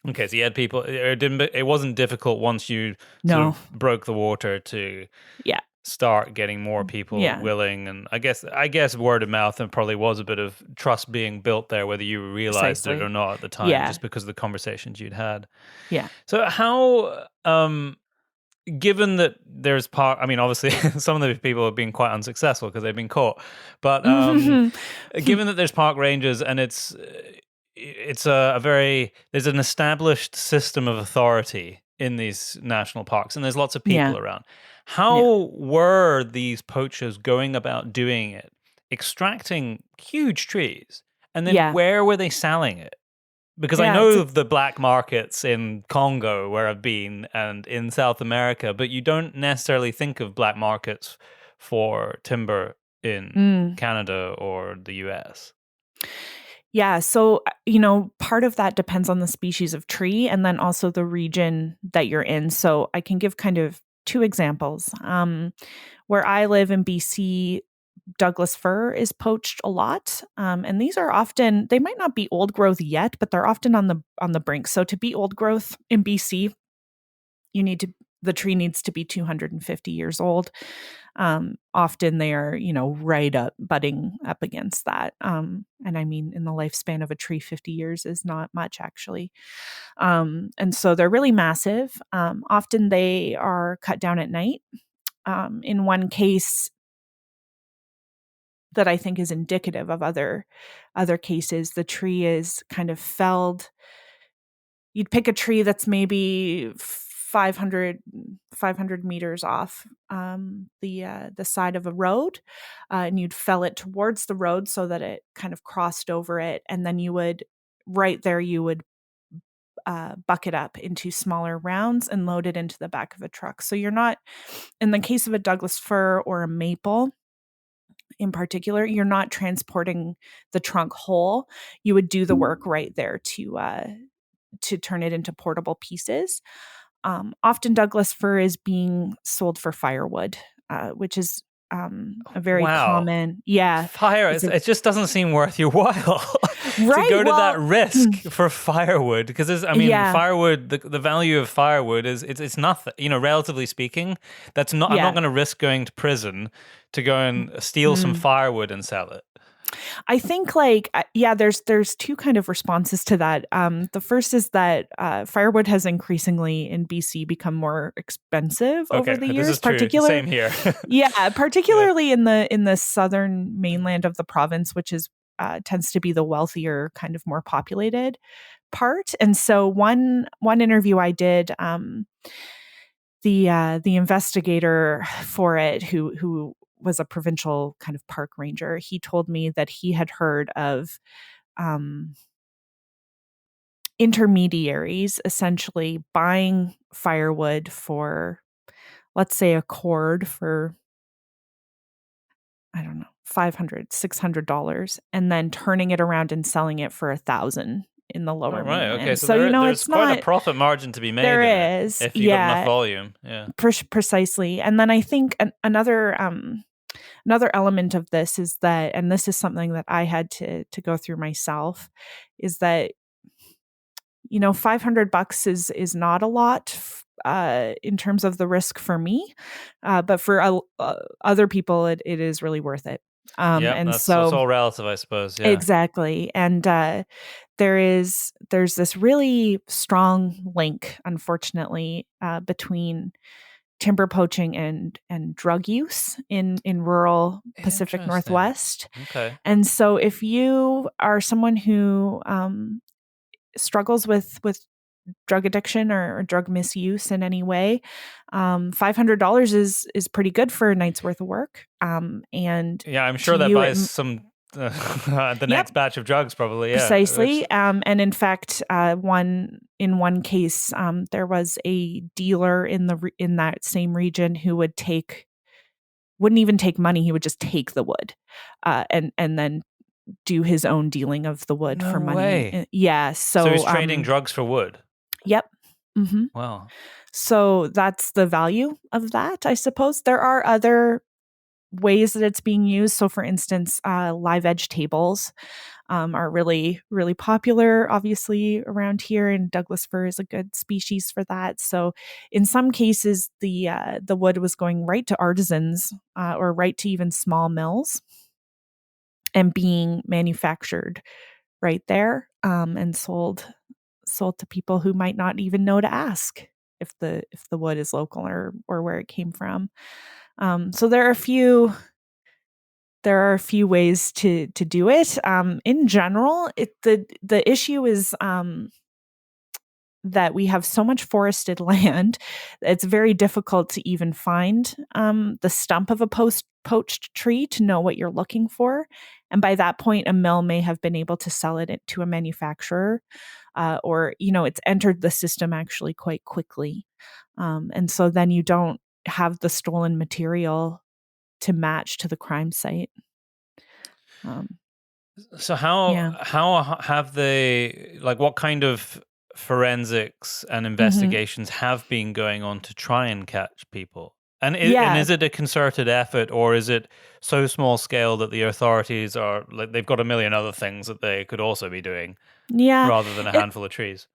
A: Okay, so you had people. It wasn't difficult once you sort
B: No.
A: of broke the water to
B: Yeah.
A: start getting more people
B: Yeah.
A: willing, and I guess word of mouth, and probably was a bit of trust being built there, whether you realized it or
B: Precisely.
A: not at the time,
B: Yeah.
A: just because of the conversations you'd had.
B: Yeah.
A: So how, given that there's I mean, obviously some of those people have been quite unsuccessful because they've been caught, but given that there's park rangers and it's a very, there's an established system of authority in these national parks, and there's lots of people
B: Yeah.
A: around.
B: Yeah.
A: How were these poachers going about doing it? Extracting huge trees, and then
B: Yeah.
A: where were they selling it? Because I
B: Yeah.
A: know of the black markets in Congo where I've been and in South America, but you don't necessarily think of black markets for timber in Canada or the US.
B: Yeah. So, part of that depends on the species of tree and then also the region that you're in. So I can give kind of two examples. Where I live in BC, Douglas fir is poached a lot, and these are often, they might not be old growth yet, but they're often on the brink. So to be old growth in BC, the tree needs to be 250 years old. Often they are, right up butting up against that. And I mean, in the lifespan of a tree, 50 years is not much actually. And so they're really massive. Often they are cut down at night. In one case that I think is indicative of other cases, the tree is kind of felled. You'd pick a tree that's maybe 500 meters off the side of a road, and you'd fell it towards the road so that it kind of crossed over it, and then you would buck it up into smaller rounds and load it into the back of a truck. So you're not, in the case of a Douglas fir or a maple in particular, you're not transporting the trunk whole. You would do the work right there to turn it into portable pieces. Often Douglas fir is being sold for firewood, which is a very common. Yeah.
A: It just doesn't seem worth your while to go to that risk for firewood, because firewood, the value of firewood is it's nothing, relatively speaking. That's not, I'm not going to risk going to prison to go and steal some firewood and sell it.
B: I think there's two kind of responses to that. The first is that firewood has increasingly in BC become more expensive over the years.
A: This is true. Same here.
B: Particularly in the southern mainland of the province, which is tends to be the wealthier, kind of more populated part. And so one interview I did, the investigator for it, who was a provincial kind of park ranger, he told me that he had heard of intermediaries essentially buying firewood for, let's say, a cord for, I don't know, $500, $600, and then turning it around and selling it for $1,000 in the lower mainland.
A: Okay, so there's
B: it's
A: quite
B: not
A: a profit margin to be made.
B: There is,
A: if you got enough volume. Yeah,
B: precisely. And then I think another element of this is that, and this is something that I had to go through myself, is that $500 is not a lot in terms of the risk for me, but for other people, it is really worth it.
A: It's all relative, I suppose. Yeah,
B: exactly. And there's this really strong link, unfortunately, between timber poaching and drug use in rural Pacific Northwest.
A: Okay.
B: And so if you are someone who struggles with drug addiction or drug misuse in any way, $500 is pretty good for a night's worth of work. And
A: I'm sure that buys some the next batch of drugs, probably. Yeah,
B: precisely. And in fact, in one case, there was a dealer in that same region who wouldn't even take money. He would just take the wood, and then do his own dealing of the wood for money.
A: Way.
B: Yeah. So
A: he's trading drugs for wood.
B: Yep. Mm-hmm.
A: Wow.
B: So that's the value of that, I suppose. There are other ways that it's being used. So, for instance, live edge tables are really, really popular, obviously, around here. And Douglas fir is a good species for that. So, in some cases, the wood was going right to artisans or right to even small mills and being manufactured right there and sold to people who might not even know to ask if the wood is local or where it came from. So there are a few ways to do it. In general, the issue is that we have so much forested land, it's very difficult to even find the stump of a poached tree to know what you're looking for. And by that point, a mill may have been able to sell it to a manufacturer, or it's entered the system actually quite quickly, and so then you don't have the stolen material to match to the crime site.
A: So
B: Yeah.
A: how have they, like, what kind of forensics and
B: Hmm.
A: investigations have been going on to try and catch people? And
B: Yeah.
A: is it a concerted effort, or is it so small scale that the authorities are like they've got a million other things that they could also be doing
B: Yeah.
A: rather than a
B: It,
A: handful of trees?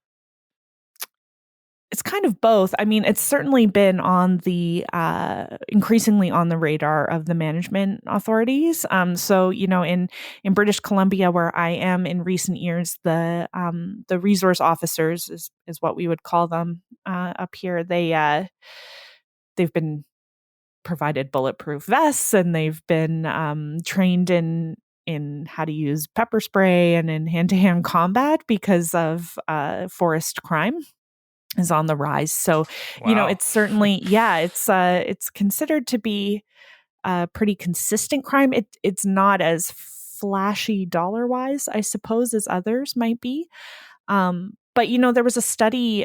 B: It's kind of both. I mean, it's certainly been on the increasingly on the radar of the management authorities. So in British Columbia, where I am, in recent years, the resource officers is what we would call them up here. They've been provided bulletproof vests, and they've been trained in how to use pepper spray and in hand to hand combat because of forest crime is on the rise. So,
A: Wow.
B: it's certainly, yeah, it's considered to be a pretty consistent crime. It's not as flashy dollar wise, I suppose, as others might be. But there was a study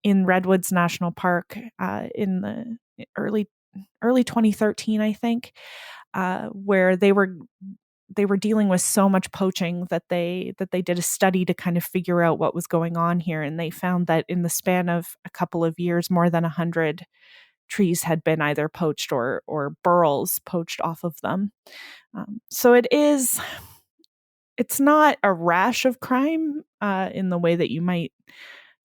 B: in Redwoods National Park in the early 2013, I think, where they were dealing with so much poaching that they did a study to kind of figure out what was going on here, and they found that in the span of a couple of years, more than 100 trees had been either poached or burls poached off of them. So it's not a rash of crime in the way that you might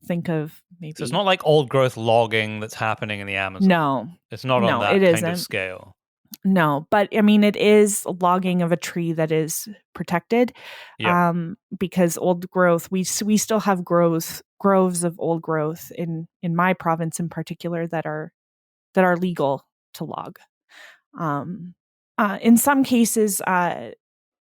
B: think of,
A: So it's
B: maybe.
A: not like old growth logging that's happening in the Amazon.
B: No,
A: It's not on
B: no, it
A: that kind of
B: isn't.
A: scale.
B: No, but I mean, it is logging of a tree that is protected,
A: Yep.
B: because old growth. We still have groves of old growth in my province in particular that are legal to log. Um, in some cases,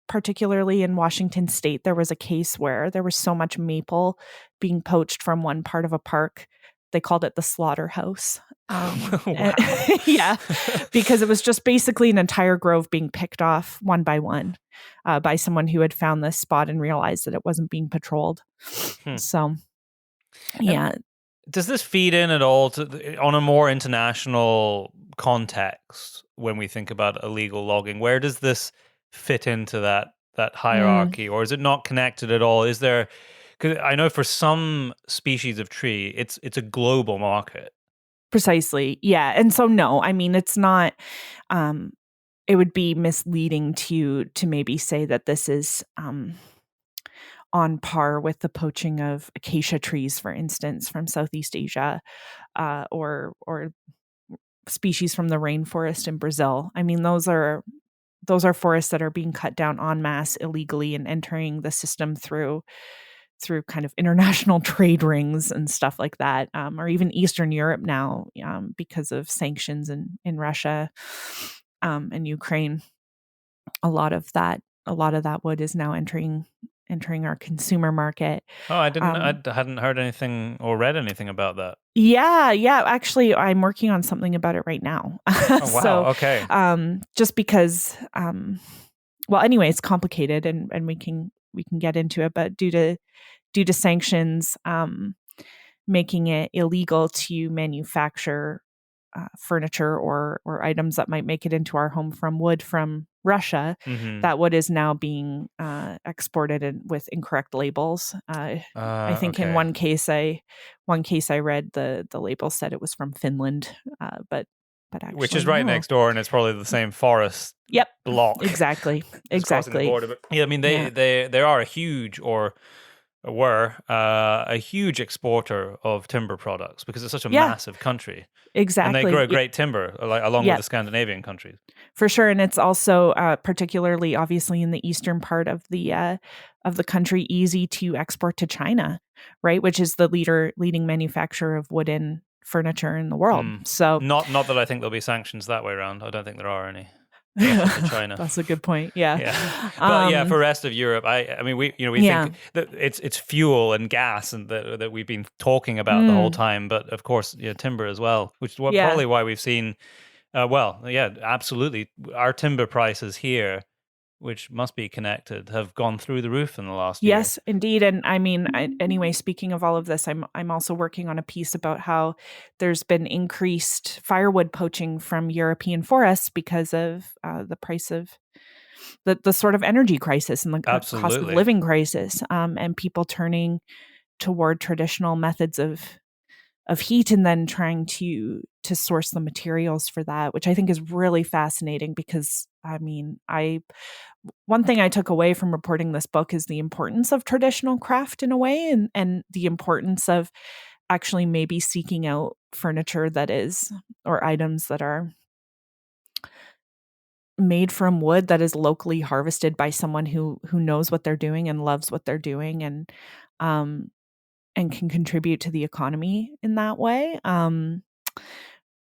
B: particularly in Washington State, there was a case where there was so much maple being poached from one part of a park. They called it the slaughterhouse.
A: Wow.
B: Yeah, because it was just basically an entire grove being picked off one by one by someone who had found this spot and realized that it wasn't being patrolled.
A: Hmm.
B: So,
A: And
B: yeah.
A: does this feed in at all on a more international context when we think about illegal logging? Where does this fit into that
B: Mm.
A: hierarchy, or is it not connected at all? Is there? Because I know for some species of tree, it's a global market.
B: Precisely. Yeah. And so no, I mean it's not um it would be misleading to maybe say that this is on par with the poaching of acacia trees, for instance, from Southeast Asia, or species from the rainforest in Brazil. I mean, those are forests that are being cut down en masse illegally and entering the system through kind of international trade rings and stuff like that, or even Eastern Europe now, because of sanctions in Russia and Ukraine. A lot of that wood is now entering our consumer market.
A: Oh, I
B: Um,
A: hadn't heard anything or read anything about that.
B: yeah, yeah. Actually, I'm working on something about it right now.
A: Oh,
B: So,
A: wow. Okay.
B: just because, well, anyway, it's complicated, and we can get into it, but due to sanctions, making it illegal to manufacture furniture or items that might make it into our home from wood from Russia.
A: Mm-hmm.
B: That wood is now being exported with incorrect labels. I think in
A: Okay.
B: one case I read the label said it was from Finland, but but
A: which
B: actually
A: is right
B: no.
A: next door, and it's probably the same forest
B: Yep.
A: block.
B: Exactly.
A: It's crossing the
B: Exactly.
A: border. But yeah, I mean,
B: Yeah.
A: they are a huge, or were a huge exporter of timber products because it's such a
B: Yeah.
A: massive country, and they
B: Exactly.
A: grow great timber, like along with
B: Yeah,
A: the Scandinavian countries.
B: for sure. And it's also particularly, obviously, in the eastern part of the country, easy to export to China, right? Which is the leading manufacturer of wooden furniture in the world. So
A: Not that I think there'll be sanctions that way around. I don't think there are any directed to China.
B: that's a good point. Yeah.
A: Yeah, but yeah, for rest of Europe, I mean, we
B: Yeah.
A: think that it's fuel and gas and that we've been talking about the whole time, but of course, timber as well, which is probably why we've seen. Well, yeah, absolutely, our timber prices here, which must be connected, have gone through the roof in the last year.
B: Yes, indeed. And I mean, anyway, speaking of all of this, I'm also working on a piece about how there's been increased firewood poaching from European forests because of the price of the sort of energy crisis and the cost of
A: Absolutely.
B: living crisis, and people turning toward traditional methods of heat and then trying to source the materials for that, which I think is really fascinating because I mean, one thing I took away from reporting this book is the importance of traditional craft in a way, and the importance of actually maybe seeking out furniture that is, or items that are made from wood that is locally harvested by someone who knows what they're doing and loves what they're doing, um and can contribute to the economy in that way.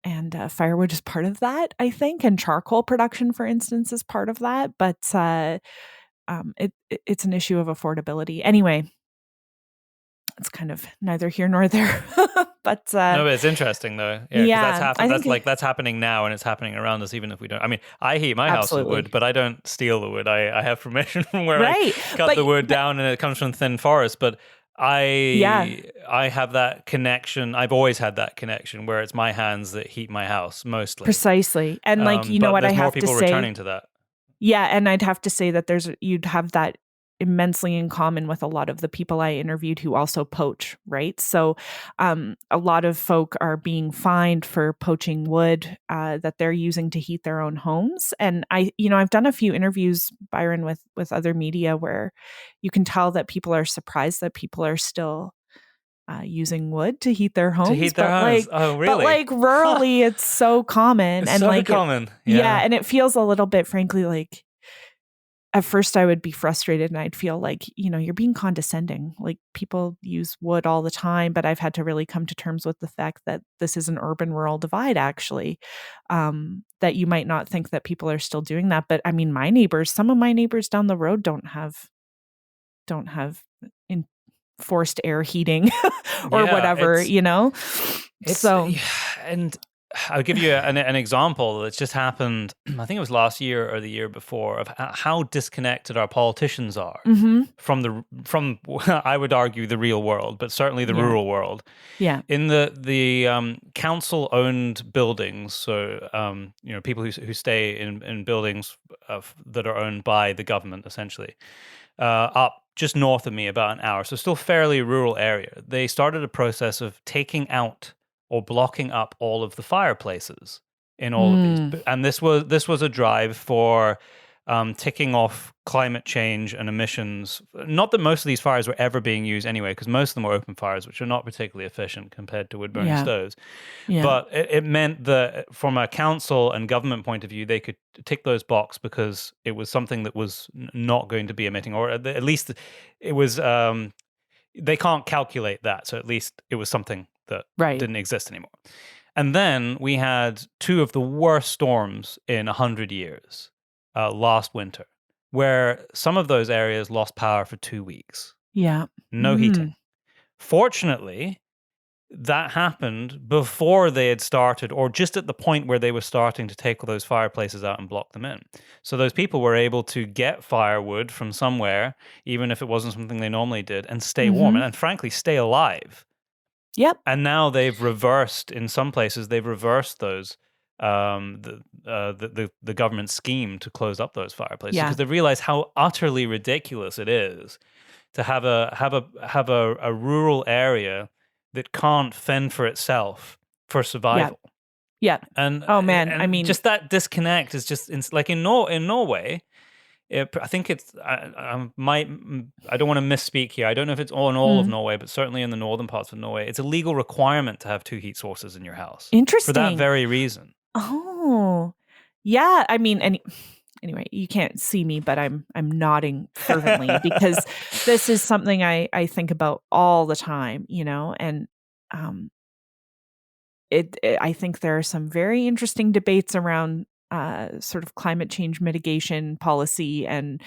B: And firewood is part of that, I think, and charcoal production, for instance, is part of that. But it's an issue of affordability. Anyway, it's kind of neither here nor there. But
A: no, but it's interesting though. Yeah, because
B: I think
A: that's happening now, and it's happening around us, even if we don't. I mean, I heat my house with
B: absolutely.
A: wood, but I don't steal the wood. I have permission from where
B: Right.
A: I cut the wood down, and it comes from thin forest. But
B: Yeah,
A: I have that connection. I've always had that connection where it's my hands that heat my house mostly.
B: precisely. And like, you know
A: But
B: what I
A: there's more
B: have to
A: people
B: say?
A: returning to that.
B: Yeah, and I'd have to say that you'd have that immensely in common with a lot of the people I interviewed who also poach, right? So a lot of folk are being fined for poaching wood that they're using to heat their own homes. And I've done a few interviews, Byron, with other media where you can tell that people are surprised that people are still using wood to heat their homes.
A: To heat their homes. Oh, really?
B: But like rurally, it's so common.
A: It's
B: and
A: so
B: like
A: common.
B: Yeah, and it feels a little bit, frankly, like at first I would be frustrated and I'd feel like, you're being condescending. Like people use wood all the time, but I've had to really come to terms with the fact that this is an urban rural divide, actually, that you might not think that people are still doing that. But I mean, some of my neighbors down the road don't have in forced air heating or whatever,
A: It's
B: so
A: and I'll give you an example that's just happened. I think it was last year or the year before, of how disconnected our politicians are from I would argue the real world, but certainly the rural world.
B: Yeah.
A: In the council owned buildings, so people who stay in buildings that are owned by the government, essentially, up just north of me about an hour, so still fairly rural area. They started a process of taking out or blocking up all of the fireplaces in all of these. And this was a drive for ticking off climate change and emissions. Not that most of these fires were ever being used anyway, because most of them were open fires, which are not particularly efficient compared to wood-burning stoves.
B: Yeah.
A: But it meant that from a council and government point of view, they could tick those boxes because it was something that was not going to be emitting, or at least it was... they can't calculate that, so at least it was something that didn't exist anymore. And then we had two of the worst storms in 100 years last winter, where some of those areas lost power for 2 weeks.
B: Yeah.
A: No heating. Fortunately, that happened before they had started, or just at the point where they were starting to take all those fireplaces out and block them in. So those people were able to get firewood from somewhere, even if it wasn't something they normally did, and stay warm and frankly, stay alive.
B: Yep.
A: And now they've reversed, in some places, those the government scheme to close up those fireplaces, because they realize how utterly ridiculous it is to have a rural area that can't fend for itself for survival.
B: Yeah.
A: And
B: Oh man, I
A: and
B: mean,
A: just that disconnect is just like in Norway. I think it's I don't want to misspeak here. I don't know if it's all in all of
B: mm,
A: Norway, but certainly in the northern parts of Norway, it's a legal requirement to have two heat sources in your house for that
B: interesting.
A: very reason.
B: Oh, yeah. I mean, anyway, you can't see me, but I'm nodding fervently because this is something I think about all the time, and um, I think there are some very interesting debates around sort of climate change mitigation policy and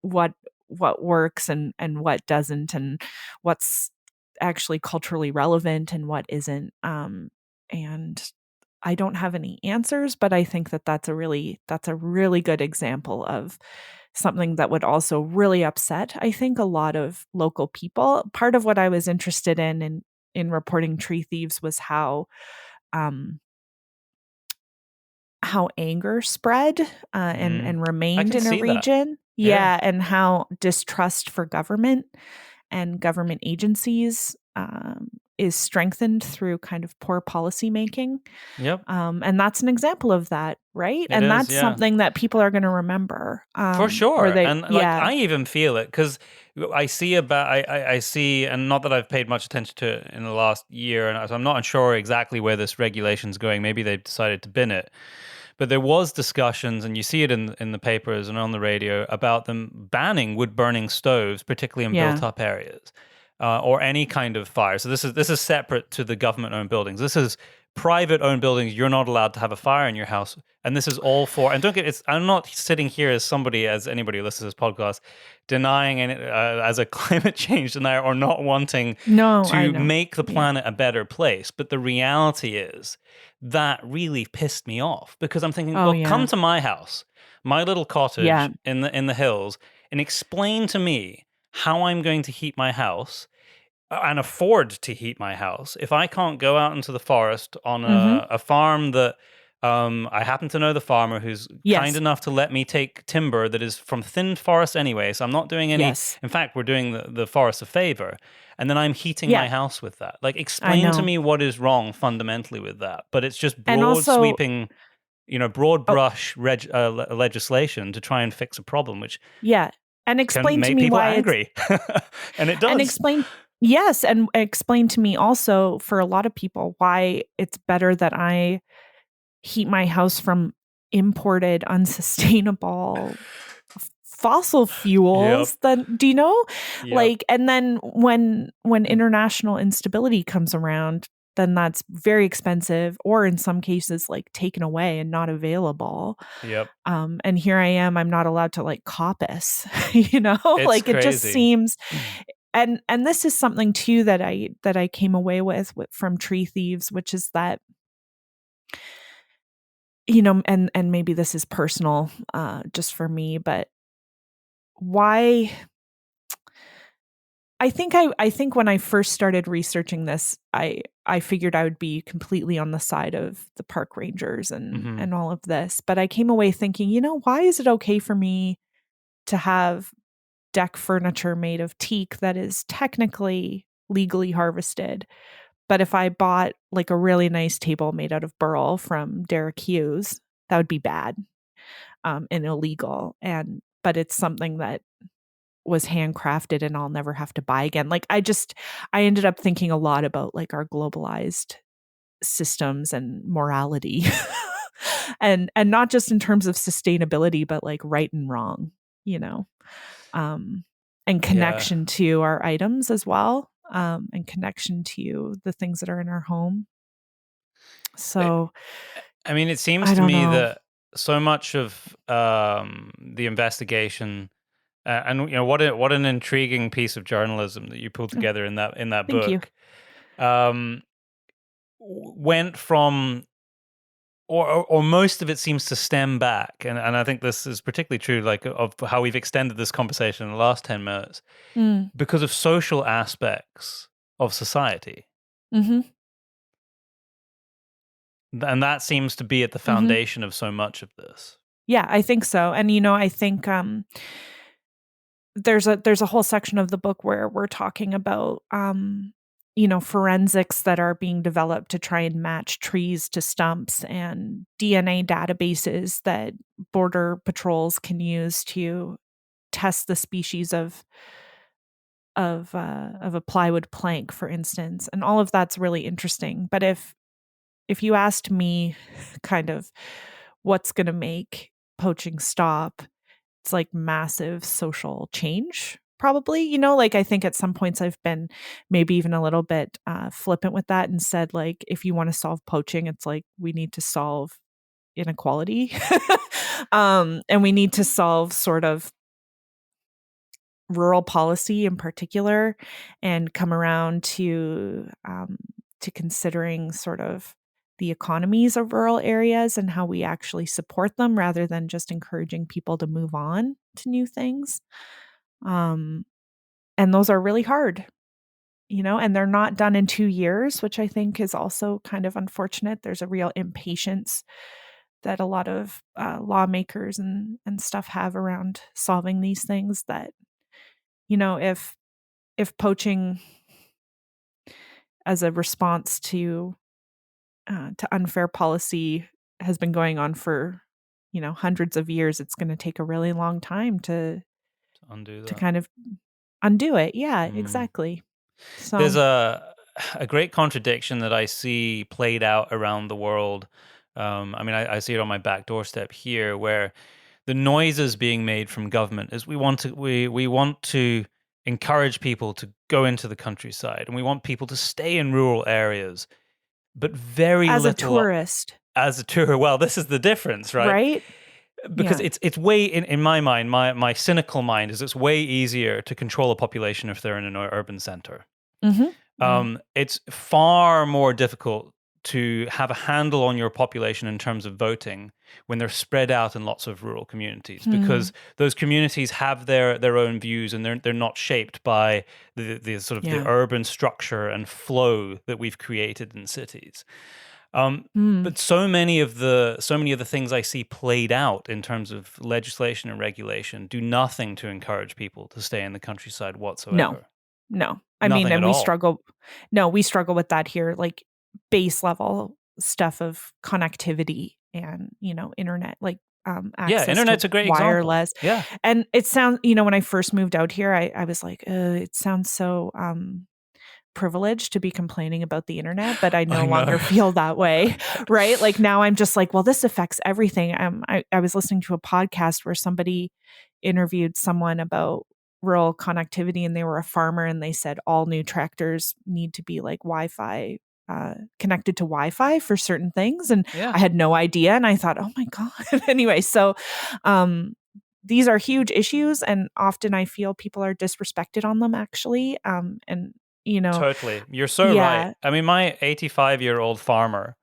B: what what works and what doesn't and what's actually culturally relevant and what isn't. And I don't have any answers, but I think that that's a really good example of something that would also really upset, I think, a lot of local people. Part of what I was interested in reporting Tree Thieves was um, how anger spread
A: Mm.
B: and
A: I
B: remained
A: can
B: in a
A: see that.
B: region.
A: Yeah.
B: Yeah, and how distrust for government and government agencies is strengthened through kind of poor policymaking.
A: Yep.
B: And that's an example of that, right?
A: It
B: And
A: is.
B: that's
A: Yeah.
B: something that people are going to remember.
A: For
B: Or
A: sure.
B: they,
A: And like
B: yeah,
A: I even feel it because I see, and not that I've paid much attention to it in the last year, and so I'm not sure exactly where this regulation's going. Maybe they've decided to bin it. But there was discussions, and you see it in the papers and on the radio about them banning wood burning stoves, particularly in
B: yeah,
A: built up areas, or any kind of fire. So this is separate to the government owned buildings. This is private owned buildings. You're not allowed to have a fire in your house, and this is all for. And don't get it's. I'm not sitting here as somebody, as anybody who listens to this podcast, denying any as a climate change denier or not wanting
B: no, I
A: to
B: know,
A: make the
B: yeah,
A: planet a better place. But the reality is that really pissed me off because I'm thinking,
B: oh
A: well, come
B: yeah,
A: to my house, my little
B: yeah,
A: cottage in the hills, and explain to me how I'm going to heat my house and afford to heat my house if I can't go out into the forest on
B: mm-hmm,
A: a farm that I happen to know the farmer who's kind
B: yes,
A: enough to let me take timber that is from thin forest anyway. So I'm not doing any.
B: yes,
A: In fact, we're doing the forest a favor. And then I'm heating
B: yeah,
A: my house with that. Like,
B: I
A: explain to
B: know,
A: me what is wrong fundamentally with that. But it's just
B: and
A: broad
B: also,
A: sweeping, broad
B: oh
A: brush legislation to try and fix a problem, which
B: yeah, and
A: can
B: explain to
A: make
B: me
A: people
B: why it's
A: angry. And it
B: and
A: does.
B: explain yes, and explain to me also for a lot of people why it's better that I heat my house from imported unsustainable fossil
A: Yep.
B: fuels. Then do you know,
A: Yep.
B: like, and then when international instability comes around, then that's very expensive, or in some cases like taken away and not available.
A: Yep.
B: And here I am, I'm not allowed to like coppice,
A: It's
B: like it just
A: crazy.
B: seems. And this is something too that I came away with from Tree Thieves, which is that, and maybe this is personal, just for me, but why I think when I first started researching this, I figured I would be completely on the side of the park rangers and
A: Hmm.
B: and all of this, but I came away thinking, why is it okay for me to have deck furniture made of teak that is technically legally harvested, but if I bought like a really nice table made out of burl from Derek Hughes, that would be bad, and illegal, but it's something that was handcrafted and I'll never have to buy again. Like I ended up thinking a lot about like our globalized systems and morality. And not just in terms of sustainability, but like right and wrong, you know. Um and
A: Yeah.
B: connection to our items as well. And connection to the things that are in our home.
A: I
B: So
A: I mean, it seems
B: I
A: to
B: don't
A: me
B: know.
A: that so much of the investigation, and what an intriguing piece of journalism that you pulled
B: Oh,
A: together in that
B: thank you.
A: book, um, went from or most of it seems to stem back, and I think this is particularly true, like of how we've extended this conversation in the last 10 minutes
B: Mm,
A: because of social aspects of society.
B: mhm,
A: And that seems to be at the
B: mhm.
A: foundation of so much of this.
B: Yeah, I think so. And I think there's a whole section of the book where we're talking about forensics that are being developed to try and match trees to stumps, and DNA databases that border patrols can use to test the species of a plywood plank, for instance. And all of that's really interesting. But if you asked me kind of what's going to make poaching stop, it's like massive social change, probably. I think at some points I've been maybe even a little bit flippant with that and said, like, if you want to solve poaching, it's like we need to solve inequality. And we need to solve sort of rural policy in particular, and come around to considering sort of the economies of rural areas and how we actually support them rather than just encouraging people to move on to new things. And those are really hard, and they're not done in 2 years, which I think is also kind of unfortunate. There's a real impatience that a lot of lawmakers and stuff have around solving these things that, if poaching as a response to unfair policy has been going on for, hundreds of years, it's going to take a really long time to
A: undo that.
B: to kind of undo it. Yeah, exactly. So
A: there's a great contradiction that I see played out around the world. I see it on my back doorstep here, where the noises being made from government is we want to encourage people to go into the countryside, and we want people to stay in rural areas, but very
B: as
A: little
B: a tourist,
A: as a tour. Well, this is the difference, right? Because
B: Yeah.
A: it's way in my mind, my cynical mind is it's way easier to control a population if they're in an urban center. It's far more difficult to have a handle on your population in terms of voting when they're spread out in lots of rural communities, because those communities have their own views, and they're not shaped by the sort of the urban structure and flow that we've created in cities. But so many of the things I see played out in terms of legislation and regulation do nothing to encourage people to stay in the countryside whatsoever.
B: No.
A: Nothing at
B: And we
A: all.
B: struggle. No, we struggle with that here, like base level stuff of connectivity and, internet, like access
A: Internet's
B: to
A: a great
B: wireless.
A: example. Yeah.
B: And it sounds, when I first moved out here, I was like, it sounds so privileged to be complaining about the internet, but I no longer feel that way, right? Like now I'm just like, well, this affects everything. I was listening to a podcast where somebody interviewed someone about rural connectivity, and they were a farmer, and they said all new tractors need to be like Wi-Fi, connected to Wi-Fi for certain things. And I had no idea. And I thought, oh my God. Anyway, so these are huge issues, and often I feel people are disrespected on them, actually.
A: Totally. You're so right. I mean, my 85-year-old farmer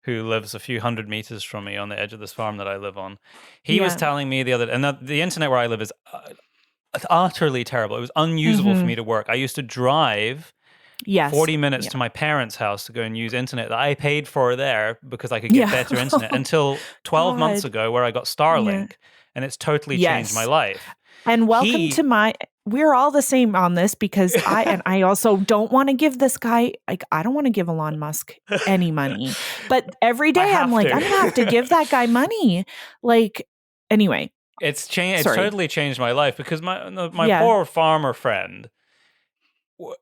A: who lives a few hundred meters from me on the edge of this farm that I live on, he was telling me the other, and the internet where I live is utterly terrible. It was unusable for me to work. I used to drive 40 minutes to my parents' house to go and use internet that I paid for there because I could get better internet until 12 months ago, where I got Starlink, and it's totally changed my life.
B: And welcome to we're all the same on this, because I also don't want to give this guy, like, I don't want to give Elon Musk any money, but every day I'm like, I'm going to have to give that guy money. Like, anyway.
A: It's changed. It's totally changed my life, because my poor farmer friend,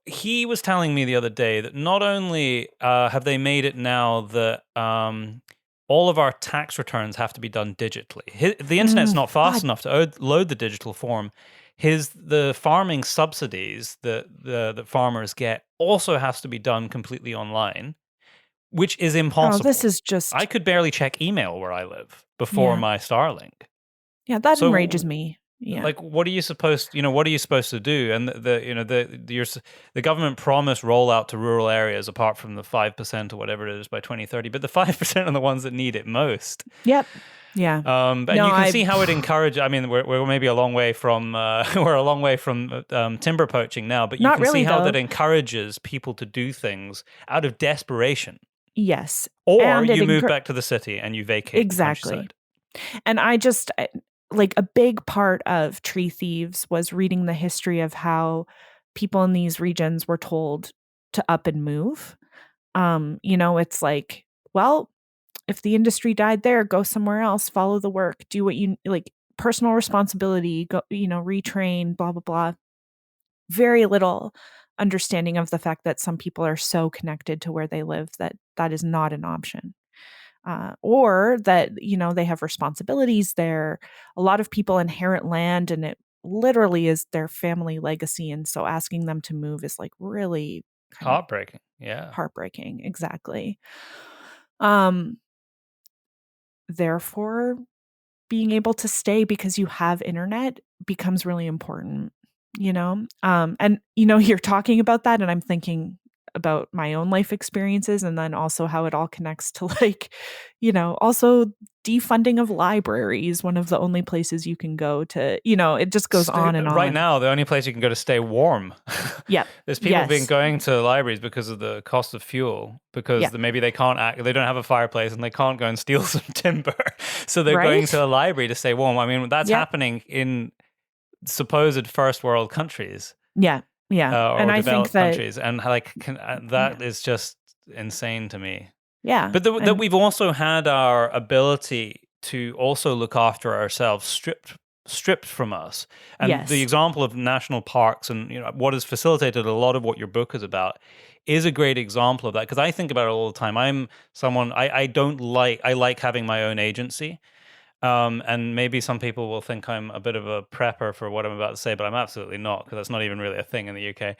A: he was telling me the other day that not only have they made it now that all of our tax returns have to be done digitally. The internet's not fast enough to load the digital form. The farming subsidies that farmers get also has to be done completely online, which is impossible.
B: This is just...
A: I could barely check email where I live before my Starlink.
B: Yeah, that enrages me. Yeah.
A: Like, what are you supposed to do? And the government promised rollout to rural areas, apart from the 5% or whatever it is by 2030, but the 5% are the ones that need it most.
B: Yep. Yeah.
A: And you can see how it encourages. I mean, we're maybe a long way from timber poaching now, but you can see how that encourages people to do things out of desperation.
B: Yes.
A: Or you move back to the city and you vacate the countryside.
B: And I just... like, a big part of Tree Thieves was reading the history of how people in these regions were told, to up and move. It's like, well, if the industry died there, go somewhere else, follow the work, do what you like, personal responsibility, go, retrain, blah, blah, blah. Very little understanding of the fact that some people are so connected to where they live that that is not an option. Or that, they have responsibilities there. A lot of people inherit land and it literally is their family legacy. And so asking them to move is like really kind of
A: Heartbreaking. Yeah.
B: heartbreaking. Exactly. Therefore, being able to stay because you have internet becomes really important, and you're talking about that and I'm thinking about my own life experiences and then also how it all connects to like, also defunding of libraries, one of the only places you can go to, it just goes on and on.
A: Right now, the only place you can go to stay warm.
B: Yeah.
A: There's people been going to libraries because of the cost of fuel, because maybe they don't have a fireplace and they can't go and steal some timber. So they're going to a library to stay warm. I mean, that's happening in supposed first world countries.
B: Yeah. Yeah.
A: Or I think that countries. And like that is just insane to me.
B: Yeah.
A: But that we've also had our ability to also look after ourselves stripped from us. And the example of national parks and what has facilitated a lot of what your book is about is a great example of that, because I think about it all the time. I'm someone I like having my own agency. And maybe some people will think I'm a bit of a prepper for what I'm about to say, but I'm absolutely not, because that's not even really a thing in the UK.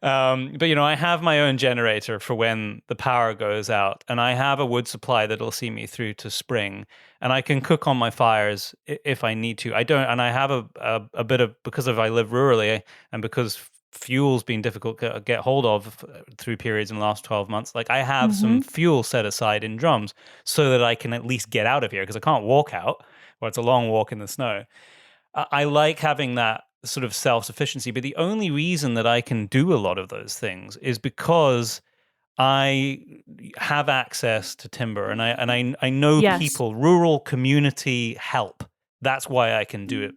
A: But I have my own generator for when the power goes out, and I have a wood supply that'll see me through to spring, and I can cook on my fires if I need to. I don't, and I have a bit of, because I live rurally, and because fuel's been difficult to get hold of through periods in the last 12 months. Like, I have some fuel set aside in drums so that I can at least get out of here, because I can't walk out, or it's a long walk in the snow. I like having that sort of self-sufficiency, but the only reason that I can do a lot of those things is because I have access to timber, and I know people, rural community help. That's why I can do it.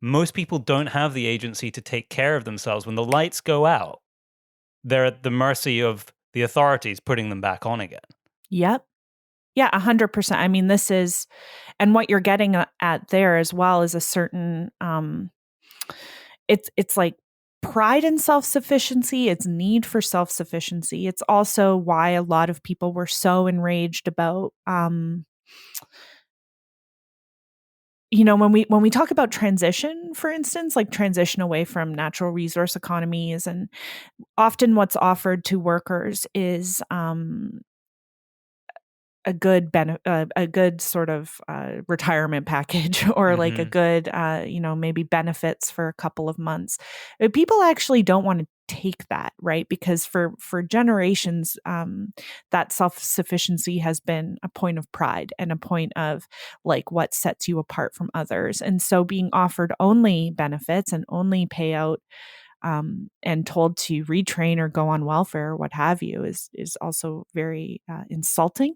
A: Most people don't have the agency to take care of themselves. When the lights go out, they're at the mercy of the authorities putting them back on again.
B: Yep. Yeah, 100%. I mean, this is, and what you're getting at there as well is a certain, it's like pride in self-sufficiency, it's need for self-sufficiency. It's also why a lot of people were so enraged about, when we talk about transition, for instance, like transition away from natural resource economies, and often what's offered to workers is a good sort of retirement package, or like a good maybe benefits for a couple of months. But people actually don't want to take that, right? Because for generations, that self-sufficiency has been a point of pride and a point of like what sets you apart from others. And so being offered only benefits and only payout, and told to retrain or go on welfare or what have you is also very insulting.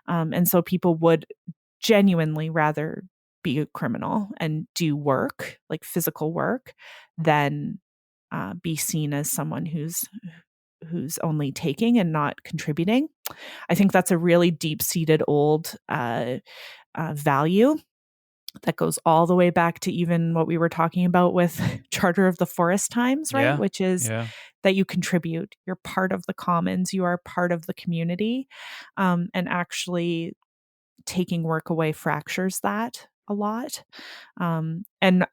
B: And so people would genuinely rather be a criminal and do work, like physical work, than be seen as someone who's only taking and not contributing. I think that's a really deep-seated old value that goes all the way back to even what we were talking about with Charter of the Forest Times, right?
A: Yeah,
B: which is that you contribute, you're part of the commons, you are part of the community, and actually taking work away fractures that a lot, and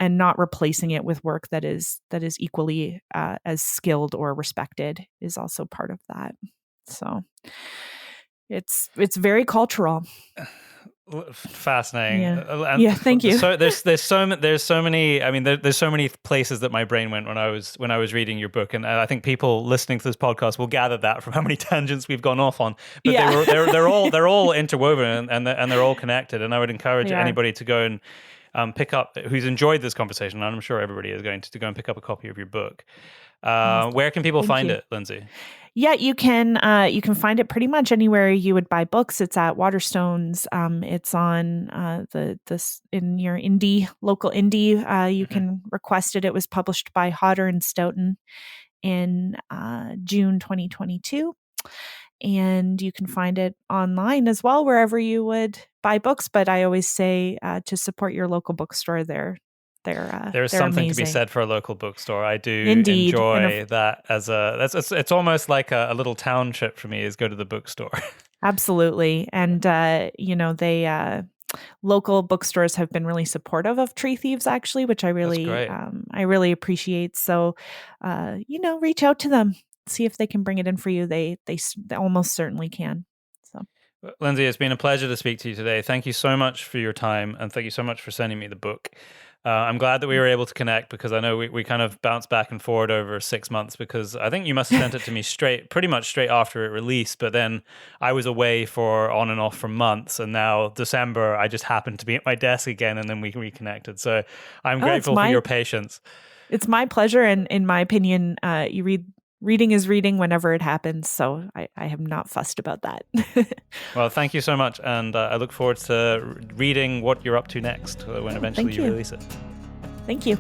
B: not replacing it with work that is equally as skilled or respected is also part of that. So it's very cultural.
A: Fascinating.
B: Yeah, thank you.
A: So there's so many. I mean, there's so many places that my brain went when I was reading your book, and I think people listening to this podcast will gather that from how many tangents we've gone off on. But they're all interwoven, and they're all connected. And I would encourage anybody to go and pick up, who's enjoyed this conversation, and I'm sure everybody is going to go and pick up a copy of your book. Where can people find it, Lyndsie?
B: Yeah, you can find it pretty much anywhere you would buy books. It's at Waterstones. It's on this in your local indie. You can request it. It was published by Hodder and Stoughton, in June 2022. And you can find it online as well, wherever you would buy books. But I always say to support your local bookstore. There's
A: something
B: amazing.
A: to be said for a local bookstore. I do
B: Indeed.
A: enjoy that as it's almost like a little township for me, is go to the bookstore.
B: Absolutely. And, local bookstores have been really supportive of Tree Thieves, actually, which I really appreciate. So, reach out to them, see if they can bring it in for you. They almost certainly can. So,
A: Lyndsie, it's been a pleasure to speak to you today. Thank you so much for your time, and thank you so much for sending me the book. I'm glad that we were able to connect, because I know we kind of bounced back and forward over 6 months, because I think you must have sent it to me pretty much straight after it released, but then I was away for on and off for months, and now December I just happened to be at my desk again, and then we reconnected. So I'm grateful for your patience.
B: It's my pleasure, and in my opinion, reading is reading whenever it happens, so I am not fussed about that.
A: Well, thank you so much, and I look forward to reading what you're up to next when eventually you release it.
B: Thank you.